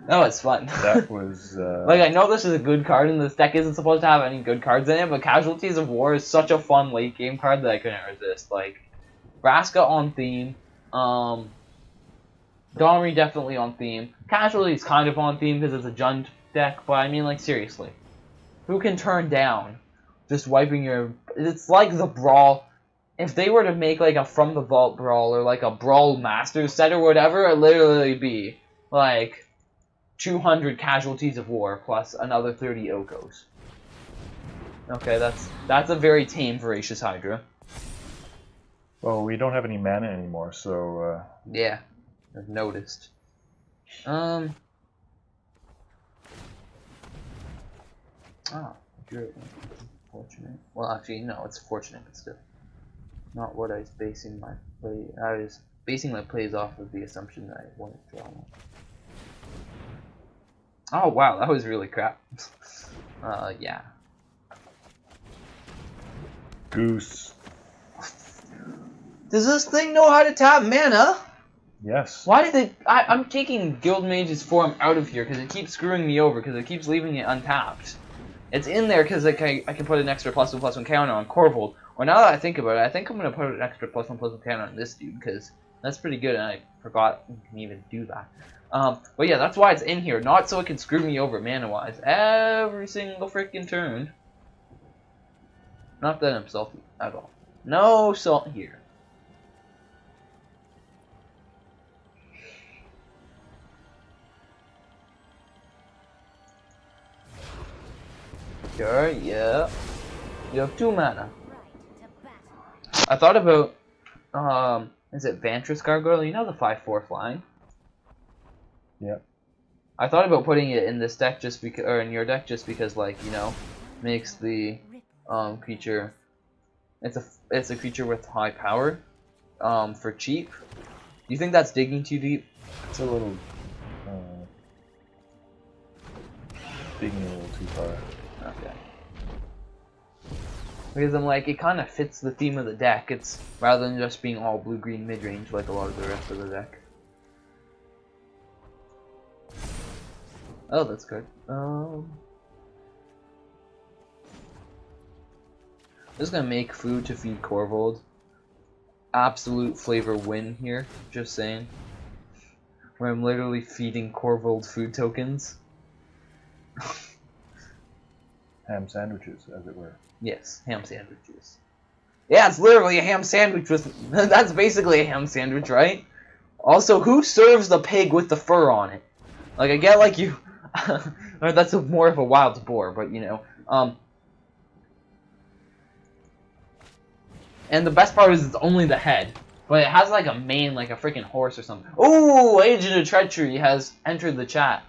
was fun. That was like, I know this is a good card and this deck isn't supposed to have any good cards in it, but Casualties of War is such a fun late game card that I couldn't resist. Like, Vraska on theme, Domri definitely on theme, Casualties kind of on theme because it's a Jund deck, but I mean, like, seriously. Who can turn down just wiping your... It's like the Brawl. If they were to make like a From the Vault Brawl or like a Brawl Masters set or whatever, it'd literally be like 200 Casualties of War plus another 30 Okos. Okay, that's a very tame Voracious Hydra. well, we don't have any mana anymore, so Yeah, I've noticed. Oh, good. Fortunate. Well, actually, no, it's fortunate, but still. Not what I was basing my play. I was basing my plays off of the assumption that I wanted to draw one. Oh wow, that was really crap. Yeah. Goose. Does this thing know how to tap mana? Yes. Why did it? I'm taking Guild Mage's form out of here because it keeps screwing me over because it keeps leaving it untapped. It's in there because like, I can put an extra +1/+1 counter on Corvold. Or now that I think about it, I think I'm going to put an extra +1/+1 counter on this dude, because that's pretty good, and I forgot you can even do that. But yeah, that's why it's in here, not so it can screw me over mana-wise every single freaking turn. Not that I'm salty at all. No salt here. Sure, yeah. You have 2 mana. I thought about, is it Vantress Gargoyle? You know the 5/4 flying? Yeah. I thought about putting it in this deck just because, or in your deck just because, like, you know, makes the creature. It's a creature with high power, for cheap. Do you think that's digging too deep? It's a little digging a little too far. Okay. Because I'm like, it kind of fits the theme of the deck. It's rather than just being all blue-green mid-range like a lot of the rest of the deck. Oh, that's good. Just gonna make food to feed Corvold. Absolute flavor win here. Just saying. Where I'm literally feeding Corvold food tokens. Ham sandwiches, as it were. Yes, ham sandwiches. Yeah, it's literally a ham sandwich with... That's basically a ham sandwich, right? Also, who serves the pig with the fur on it? Like, I get like you... or that's more of a wild boar, but you know. And the best part is it's only the head. But it has like a mane, like a freaking horse or something. Ooh, Agent of Treachery has entered the chat.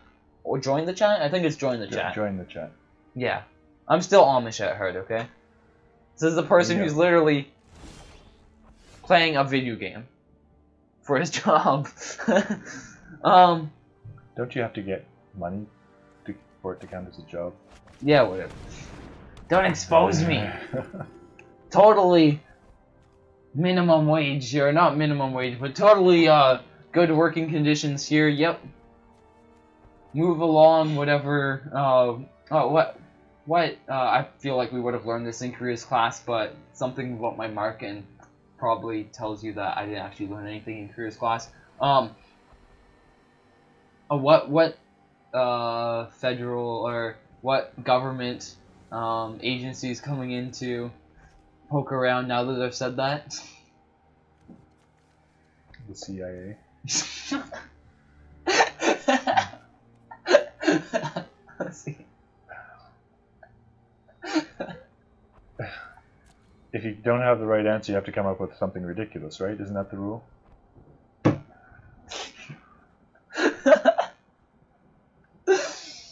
Or joined the chat? I think it's joined the chat. Join the chat. Yeah. I'm still Amish at heart, okay? This is the person who's literally playing a video game for his job. Don't you have to get money for it to count as a job? Yeah, whatever. Don't expose me. Totally minimum wage, or not minimum wage, but totally good working conditions here. Yep. Move along, whatever. I feel like we would have learned this in careers class, but something about my mark and probably tells you that I didn't actually learn anything in careers class. What federal or what government agency is coming in to poke around now that I've said that? The CIA. Let's see. If you don't have the right answer, you have to come up with something ridiculous, right? Isn't that the rule?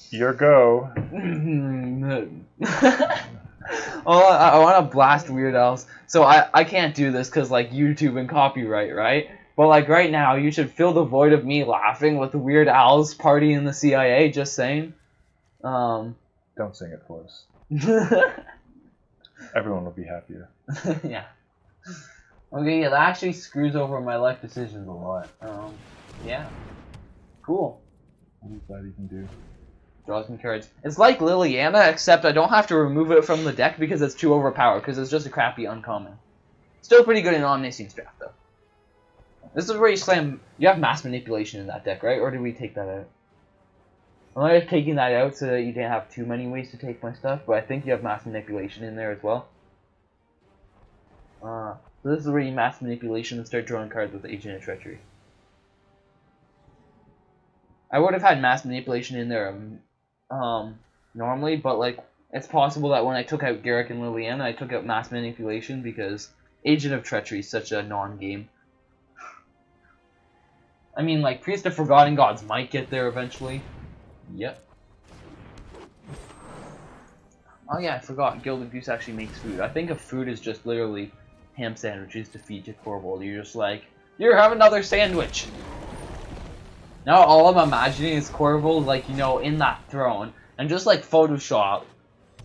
Your go. Oh, I want to blast Weird Al's. So I can't do this because like YouTube and copyright, right? But like right now, you should fill the void of me laughing with Weird Al's Party in the CIA. Just saying. Don't sing it for us. Everyone will be happier. Yeah. Okay, yeah, that actually screws over my life decisions a lot. Yeah. Cool. What does that even do? Draws me cards. It's like Liliana, except I don't have to remove it from the deck because it's too overpowered, because it's just a crappy uncommon. Still pretty good in Omniscience draft, though. This is where you slam... You have Mass Manipulation in that deck, right? Or did we take that out? I might have taken that out so that you didn't have too many ways to take my stuff, but I think you have Mass Manipulation in there as well. So this is where you Mass Manipulation and start drawing cards with Agent of Treachery. I would have had Mass Manipulation in there normally, but like it's possible that when I took out Garrick and Liliana, I took out Mass Manipulation because Agent of Treachery is such a non-game. I mean, like, Priest of Forgotten Gods might get there eventually. Yep. Oh yeah, I forgot. Gilded Goose actually makes food. I think of food is just literally ham sandwiches to feed to Corvold. You're just like, here, have another sandwich! Now all I'm imagining is Corvold, like, you know, in that throne, and just, like, Photoshop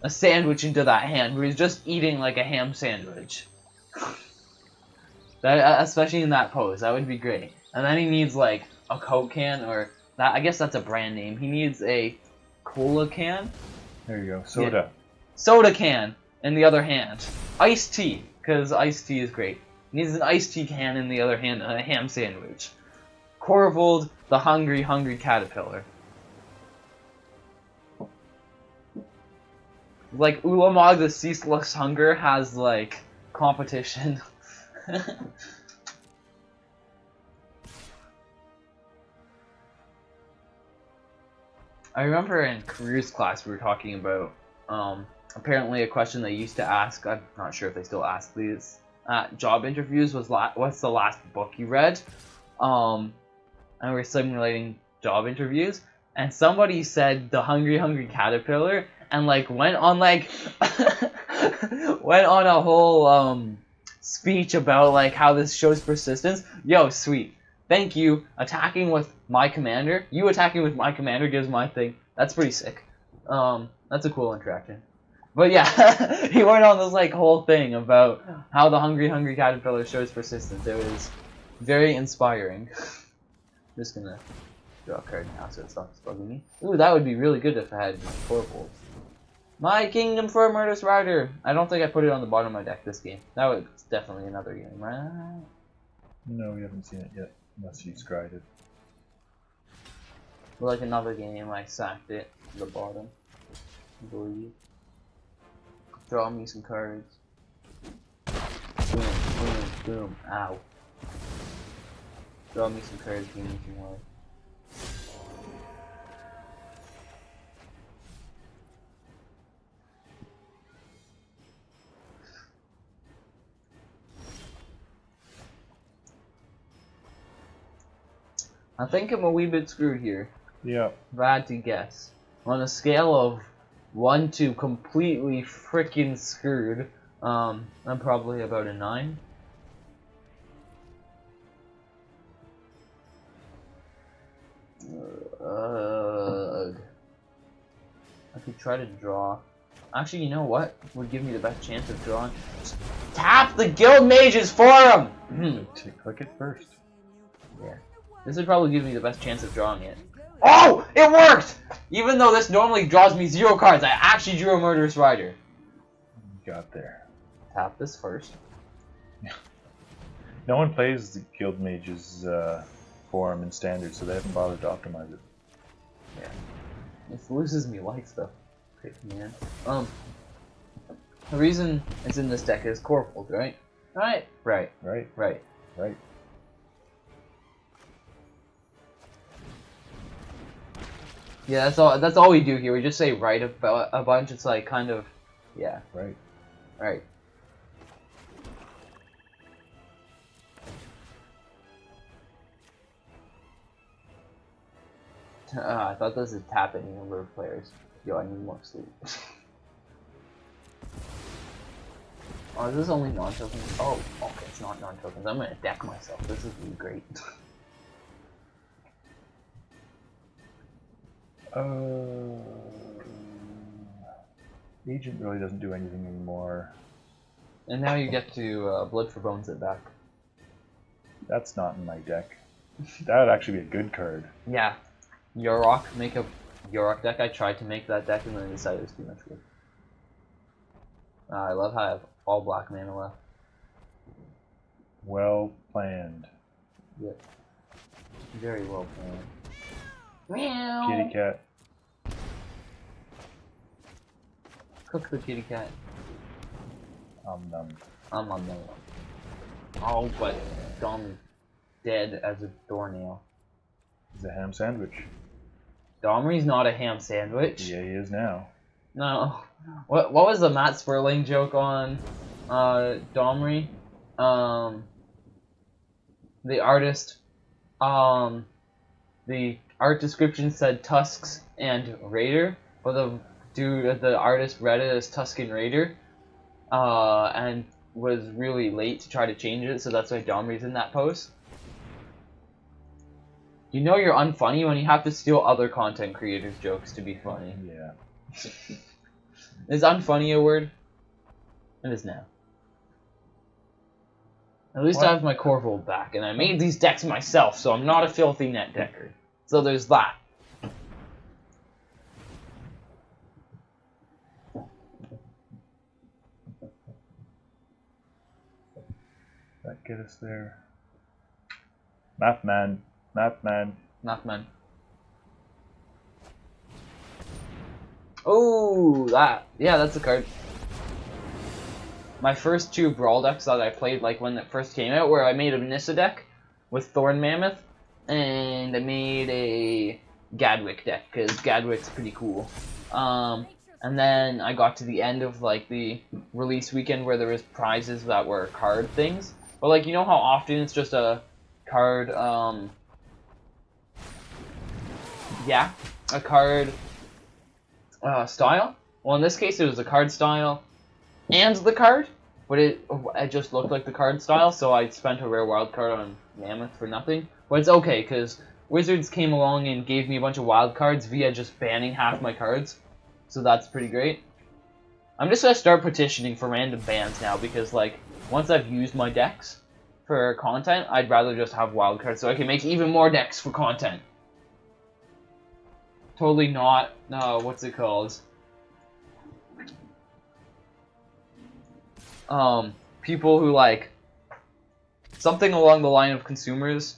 a sandwich into that hand where he's just eating, like, a ham sandwich. That, especially in that pose, that would be great. And then he needs, like, a Coke can, or, that. I guess that's a brand name. He needs a cola can? There you go. Soda. Yeah. Soda can in the other hand. Iced tea, because iced tea is great. He needs an iced tea can in the other hand and a ham sandwich. Corvold, the hungry, hungry caterpillar. Like, Ulamog, the ceaseless hunger, has, like, competition. I remember in careers class we were talking about, apparently a question they used to ask, I'm not sure if they still ask these, at job interviews was, what's the last book you read? And we were simulating job interviews, and somebody said The Hungry Hungry Caterpillar, and like went on like went on a whole speech about like how this shows persistence. Yo, sweet. Thank you. Attacking with my commander. You attacking with my commander gives my thing. That's pretty sick. That's a cool interaction. But yeah, he went on this like whole thing about how the Hungry Hungry Caterpillar shows persistence. It was very inspiring. Just gonna draw a card now so it stops bugging me. Ooh, that would be really good if I had Corvold. My Kingdom for a Murderous Rider! I don't think I put it on the bottom of my deck this game. That was definitely another game, right? No, we haven't seen it yet, unless you scryed it. Like another game, I sacked it to the bottom, I believe. Draw me some cards. Boom, boom, boom, ow. Draw me some cards, give me some life. I think I'm a wee bit screwed here. Yeah. If I had to guess. On a scale of 1 to completely freaking screwed, I'm probably about a 9. I could try to draw. Actually, you know what would give me the best chance of drawing? Tap the Guild Mage's Forum! Click it first. Yeah. This would probably give me the best chance of drawing it. Oh! It worked! Even though this normally draws me 0 cards, I actually drew a Murderous Rider. Got there. Tap this first. No one plays the Guild Mage's forum in Standard, so they haven't bothered to optimize it. This loses me life stuff. Man. The reason it's in this deck is Corvold, right? Right. Right. Right. Right. Right. Yeah, that's all we do here. We just say right about a bunch. It's like kind of, yeah. Right. Right. I thought this would tap any number of players. Yo, I need more sleep. Oh, is this only non-tokens? Oh, okay, it's not non-tokens. I'm gonna deck myself. This is really great. Agent really doesn't do anything anymore. And now you get to Blood for Bones it back. That's not in my deck. That would actually be a good card. Yeah. Yorok, make a Yorok deck. I tried to make that deck and then I decided it was too much work. I love how I have all black mana left. Well planned. Yep. Very well planned. Meow. Kitty cat. Cook the kitty cat. Num. On no. Oh, but Dom is dead as a doornail. He's a ham sandwich. Domri's not a ham sandwich. Yeah, he is now. No. What was the Matt Sperling joke on Domri? The artist, the art description said Tusks and Raider, but the artist read it as Tusken Raider, and was really late to try to change it, so that's why Domri's in that post. You know you're unfunny when you have to steal other content creators' jokes to be funny. Yeah. Is unfunny a word? It is now. At least What? I have my Corvold back, and I made these decks myself, so I'm not a filthy net decker. So there's that. That get us there. Math man. Math man. Not man. Oh, yeah, that's a card. My first two Brawl decks that I played, like when it first came out, where I made a Nissa deck with Thorn Mammoth, and I made a Gadwick deck because Gadwick's pretty cool. And then I got to the end of like the release weekend where there was prizes that were card things, but like you know how often it's just a card, yeah, a card style. Well, in this case, it was a card style and the card, but it just looked like the card style, so I spent a rare wild card on Mammoth for nothing. But it's okay, because Wizards came along and gave me a bunch of wild cards via just banning half my cards, so that's pretty great. I'm just going to start petitioning for random bans now, because like once I've used my decks for content, I'd rather just have wild cards so I can make even more decks for content. Totally not, what's it called? People who like something along the line of consumers.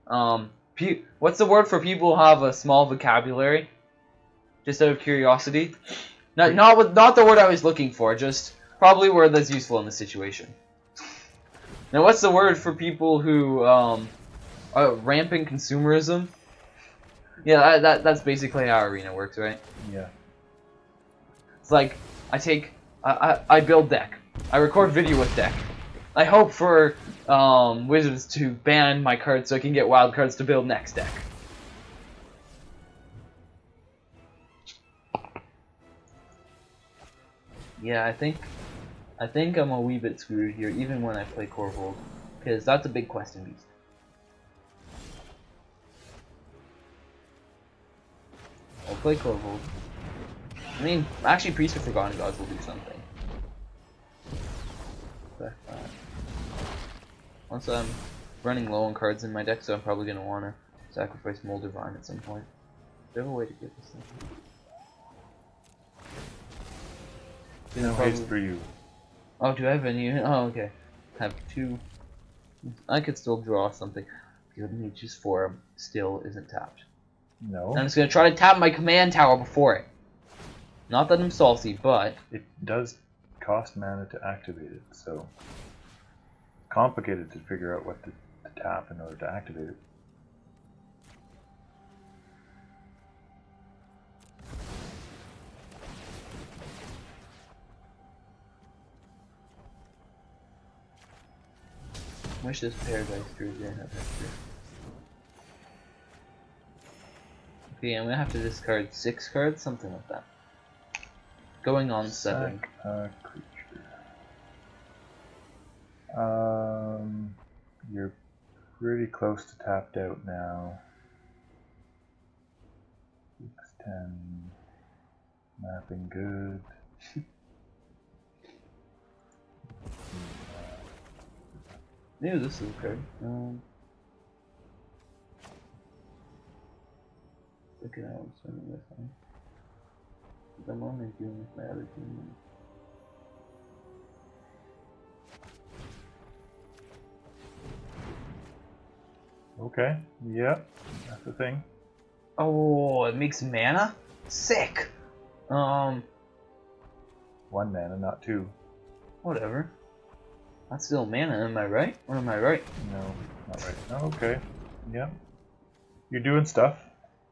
What's the word for people who have a small vocabulary? Just out of curiosity. Not the word I was looking for. Just probably a word that's useful in this situation. Now, what's the word for people who rampant consumerism? Yeah, that's basically how Arena works, right? Yeah. It's like I build deck. I record video with deck. I hope for Wizards to ban my cards so I can get wild cards to build next deck. Yeah, I think I'm a wee bit screwed here, even when I play Corvold, because that's a big question beast. I'll play Corvold. I mean, actually, Priest of Forgotten Gods will do something. Once I'm running low on cards in my deck, so I'm probably going to want to sacrifice Molder Vine at some point. Do I have a way to get this thing? No haste for you. Oh, do I have any? Oh, okay. Have two. I could still draw something. Good Nature's Forum still isn't tapped. No. I'm just going to try to tap my command tower before it. Not that I'm salty, but... It does cost mana to activate it, so... complicated to figure out what to tap in order to activate it. Wish this Paradise Druid didn't have extra. Okay, I'm gonna have to discard 6 cards, something like that. Going on 7. Sack a creature. You're pretty close to tapped out now. 6-10. Mapping good. Maybe this is a card. Look at how I'm spending this on. I'm only dealing with my other team. Okay, yep, that's the thing. Oh, it makes mana? Sick! 1 mana, not 2. Whatever. That's still mana, am I right? Or am I right? No, not right. Oh, okay, yep. You're doing stuff.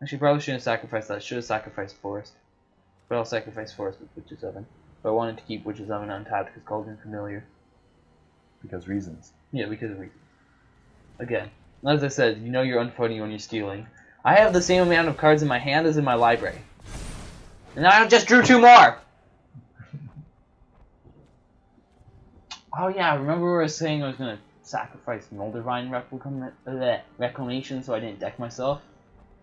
Actually, probably shouldn't have sacrificed that. I should have sacrificed Forest. But I'll sacrifice Forest with Witch of Seven. But I wanted to keep Witch of Seven untapped because Cauldron familiar. Because reasons. Yeah, because of reasons. Again, as I said, you know you're unfunny when you're stealing. I have the same amount of cards in my hand as in my library. And I just drew 2 more! Oh yeah, remember we were saying I was going to sacrifice Moldavine Reclamation so I didn't deck myself?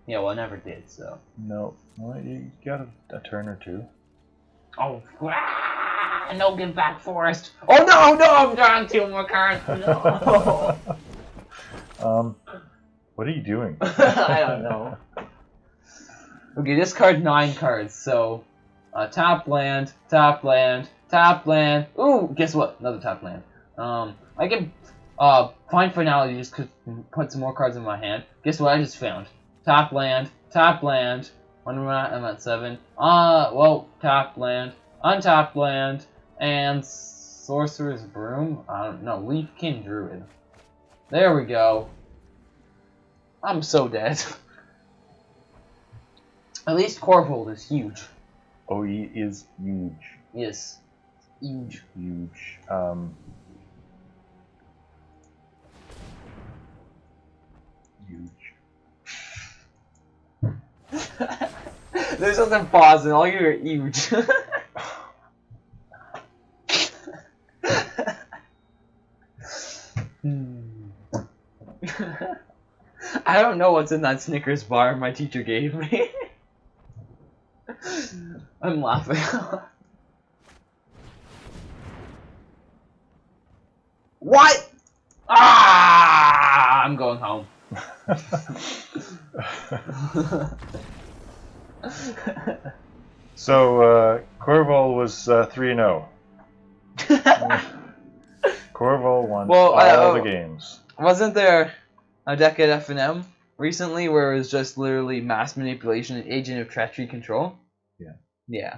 Yeah, well I never did, so... No, well, you got a turn or 2. Oh, no give back Forest! Oh no, I'm drawing 2 more cards! No! What are you doing? I don't know. Okay, this card 9 cards, so... top land, top land, top land. Ooh, guess what? Another top land. I can find Finality just to put some more cards in my hand. Guess what I just found? Top land, top land. When I'm at 7. Well, top land, untapped land, and Sorcerer's Broom. I don't know. Leafkin Druid. There we go. I'm so dead. At least Corvold is huge. Oh, he is huge. Yes. Huge. Huge. Huge. There's nothing pausing. All you are huge. I don't know what's in that Snickers bar my teacher gave me. I'm laughing. What? Ah! I'm going home. So, Corval was 3-0. Corval won all the games. Wasn't there a deck at F&M recently where it was just literally mass manipulation and agent of treachery control? Yeah. Yeah.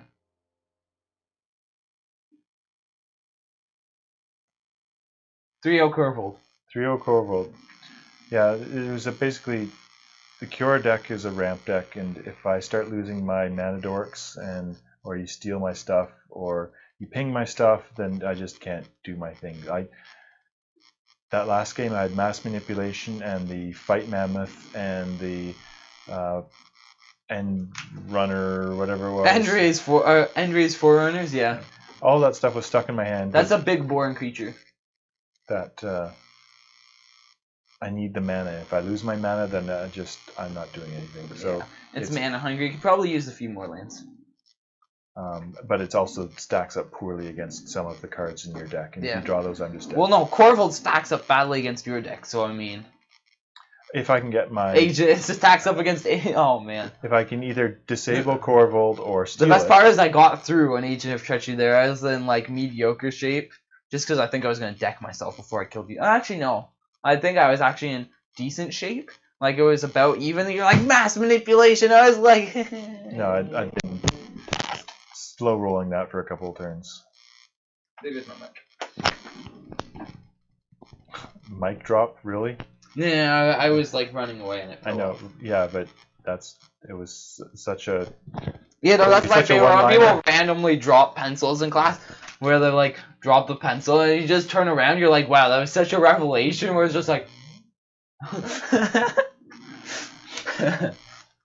Three-0 Corvold. 3-0 Corval. Yeah, it was basically the Cure deck is a ramp deck, and if I start losing my mana dorks or you steal my stuff or you ping my stuff, then I just can't do my thing. That last game I had mass manipulation and the fight mammoth and the end runner, whatever it was. Endray's Forerunners, yeah. All that stuff was stuck in my hand. That's a big boring creature. That I need the mana. If I lose my mana, then I'm not doing anything. So yeah. It's mana hungry. You could probably use a few more lands. But it also stacks up poorly against some of the cards in your deck, and if you draw those, I'm just dead. Well, no, Corvold stacks up badly against your deck, so I mean... If I can get my... Agent, it stacks up against... Oh, man. If I can either disable Corvold or steal The best part is I got through an Agent of Treachery there. I was in, like, mediocre shape, just because I think I was going to deck myself before I killed you. Actually, no. I think I was actually in decent shape, Like it was about even. You're like mass manipulation. I was like, No, I've been slow rolling that for a couple of turns. Maybe it's not much. Mic drop, really? Yeah, I was like running away and it fell I know, off. yeah, but it was such a... Yeah, no, that's It's my such a favorite. When one-liner. people randomly drop pencils in class, where they like drop the pencil and you just turn around, you're like, wow, that was such a revelation. Where it's just like,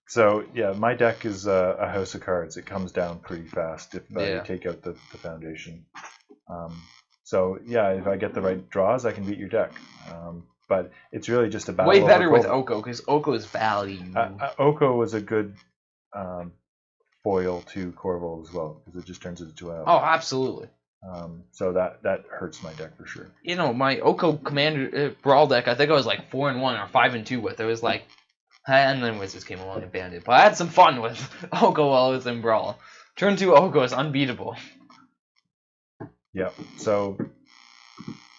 So, yeah, my deck is a house of cards. It comes down pretty fast if you Yeah. take out the foundation. So, yeah, if I get the right draws, I can beat your deck. But it's really just a battle way over better with Corval. Oko because Oko is value. Oko was a good foil to Corval as well, because it just turns it into a... Oh, absolutely. So that hurts my deck for sure. You know, my Oko Commander Brawl deck, I think I was like 4-1 or 5-2 with. It was like, and then Wizards came along and banned it. But I had some fun with Oko while I was in Brawl. Turn 2 Oko is unbeatable. Yeah. So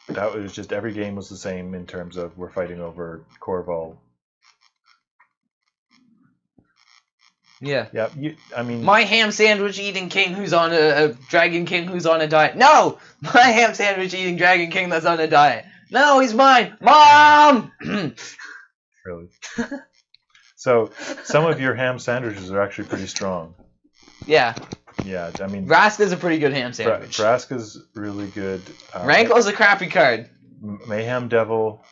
that was just every game was the same in terms of we're fighting over Corval. Yeah. Yeah. I mean, My ham sandwich eating king who's on a dragon king who's on a diet. No! My ham sandwich eating dragon king that's on a diet. No, he's mine. Mom! really. So some of your ham sandwiches are actually pretty strong. Yeah. Yeah. I mean, Vraska's a pretty good ham sandwich. Vraska's really good. Rankle's a crappy card. Mayhem Devil.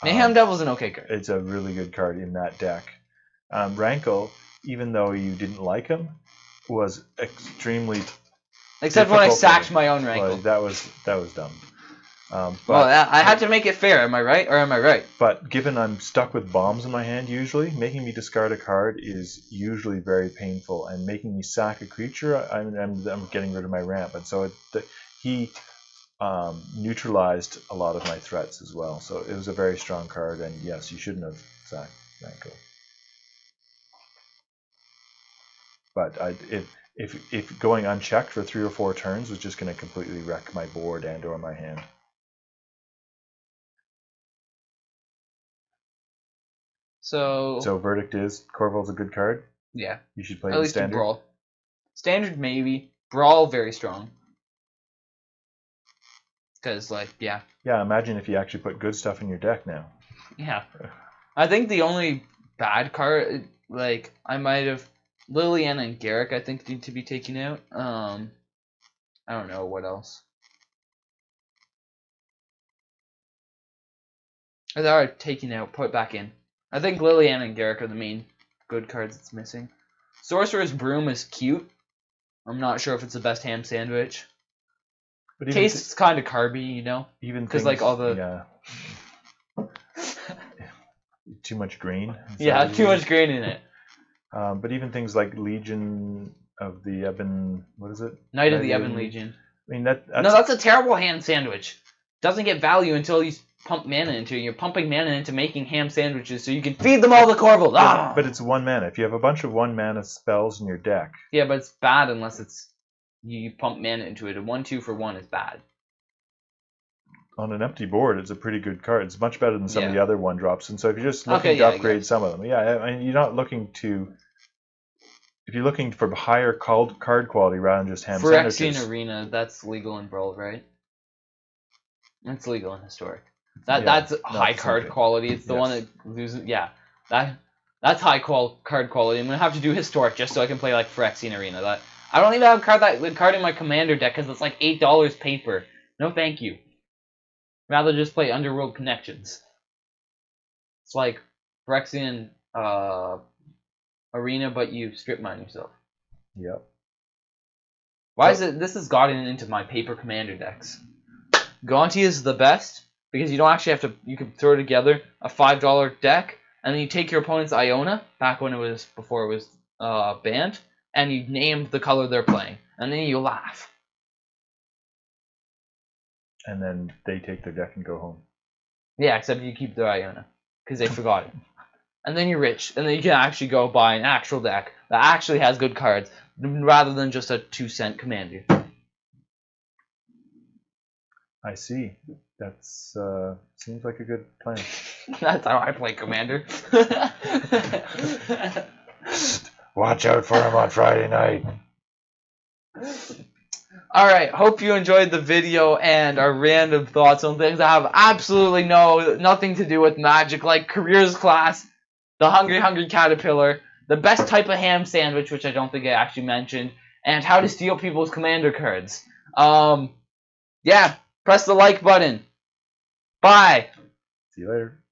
Mayhem Devil's an okay card. It's a really good card in that deck. Rankle, even though you didn't like him, was extremely Except when I difficult sacked for me. my own Rankle. Well, that was dumb. But, Well, I had to make it fair. Am I right or am I right? But given I'm stuck with bombs in my hand, usually making me discard a card is usually very painful, and making me sack a creature, I'm getting rid of my ramp, and so he neutralized a lot of my threats as well. So it was a very strong card, and yes, you shouldn't have sacked Rankle. But if going unchecked for 3 or 4 turns was just going to completely wreck my board and or my hand. So verdict is Corval's a good card. Yeah. You should play At the least in standard. Brawl. Standard maybe. Brawl very strong. Because like yeah. Yeah, imagine if you actually put good stuff in your deck now. Yeah. I think the only bad card like I might have Liliana and Garrick I think need to be taken out. I don't know what else. Or they are taken out, put back in. I think Liliana and Garrick are the main good cards it's missing. Sorcerer's Broom is cute. I'm not sure if it's the best ham sandwich. But Tastes kind of carby, you know? Even because like all the yeah. Too much green. Yeah, too much grain in it. But even things like Legion of the Ebon, what is it? Knight of the Ebon Legion. I mean that's a terrible ham sandwich. Doesn't get value until you pump mana into it. You're pumping mana into making ham sandwiches so you can feed them all the Corval. Ah! But it's 1 mana. If you have a bunch of 1 mana spells in your deck. Yeah, but it's bad unless it's you pump mana into it. A 1/2 for 1 is bad. On an empty board, it's a pretty good card. It's much better than some of the other 1-drops. And so if you're just looking to upgrade some of them, I mean, you're not looking to. If you're looking for higher card quality rather than just ham sandwiches. Phyrexian Arena, that's legal in Brawl, right? It's legal in Historic. That's high card quality. It's the one that loses. Yeah, that's high card quality. I'm gonna have to do Historic just so I can play like Phyrexian Arena. I don't even have a card in my Commander deck because it's like $8 paper. No, thank you. Rather just play Underworld Connections. It's like Phyrexian Arena, but you strip mine yourself. Yep. Why is it? This has gotten into my paper Commander decks. Gaunty is the best because you don't actually have to. You can throw together a $5 deck, and then you take your opponent's Iona back when it was before it was banned, and you name the color they're playing, and then you laugh. And then they take their deck and go home. Yeah, except you keep their Iona because they forgot it. And then you're rich, and then you can actually go buy an actual deck that actually has good cards, rather than just a 2-cent commander. I see. That's seems like a good plan. That's how I play Commander. Watch out for him on Friday night. Alright, hope you enjoyed the video and our random thoughts on things that have absolutely nothing to do with Magic, like Careers Class, the Hungry Caterpillar, the best type of ham sandwich, which I don't think I actually mentioned, and how to steal people's Commander cards. Yeah, press the like button. Bye. See you later.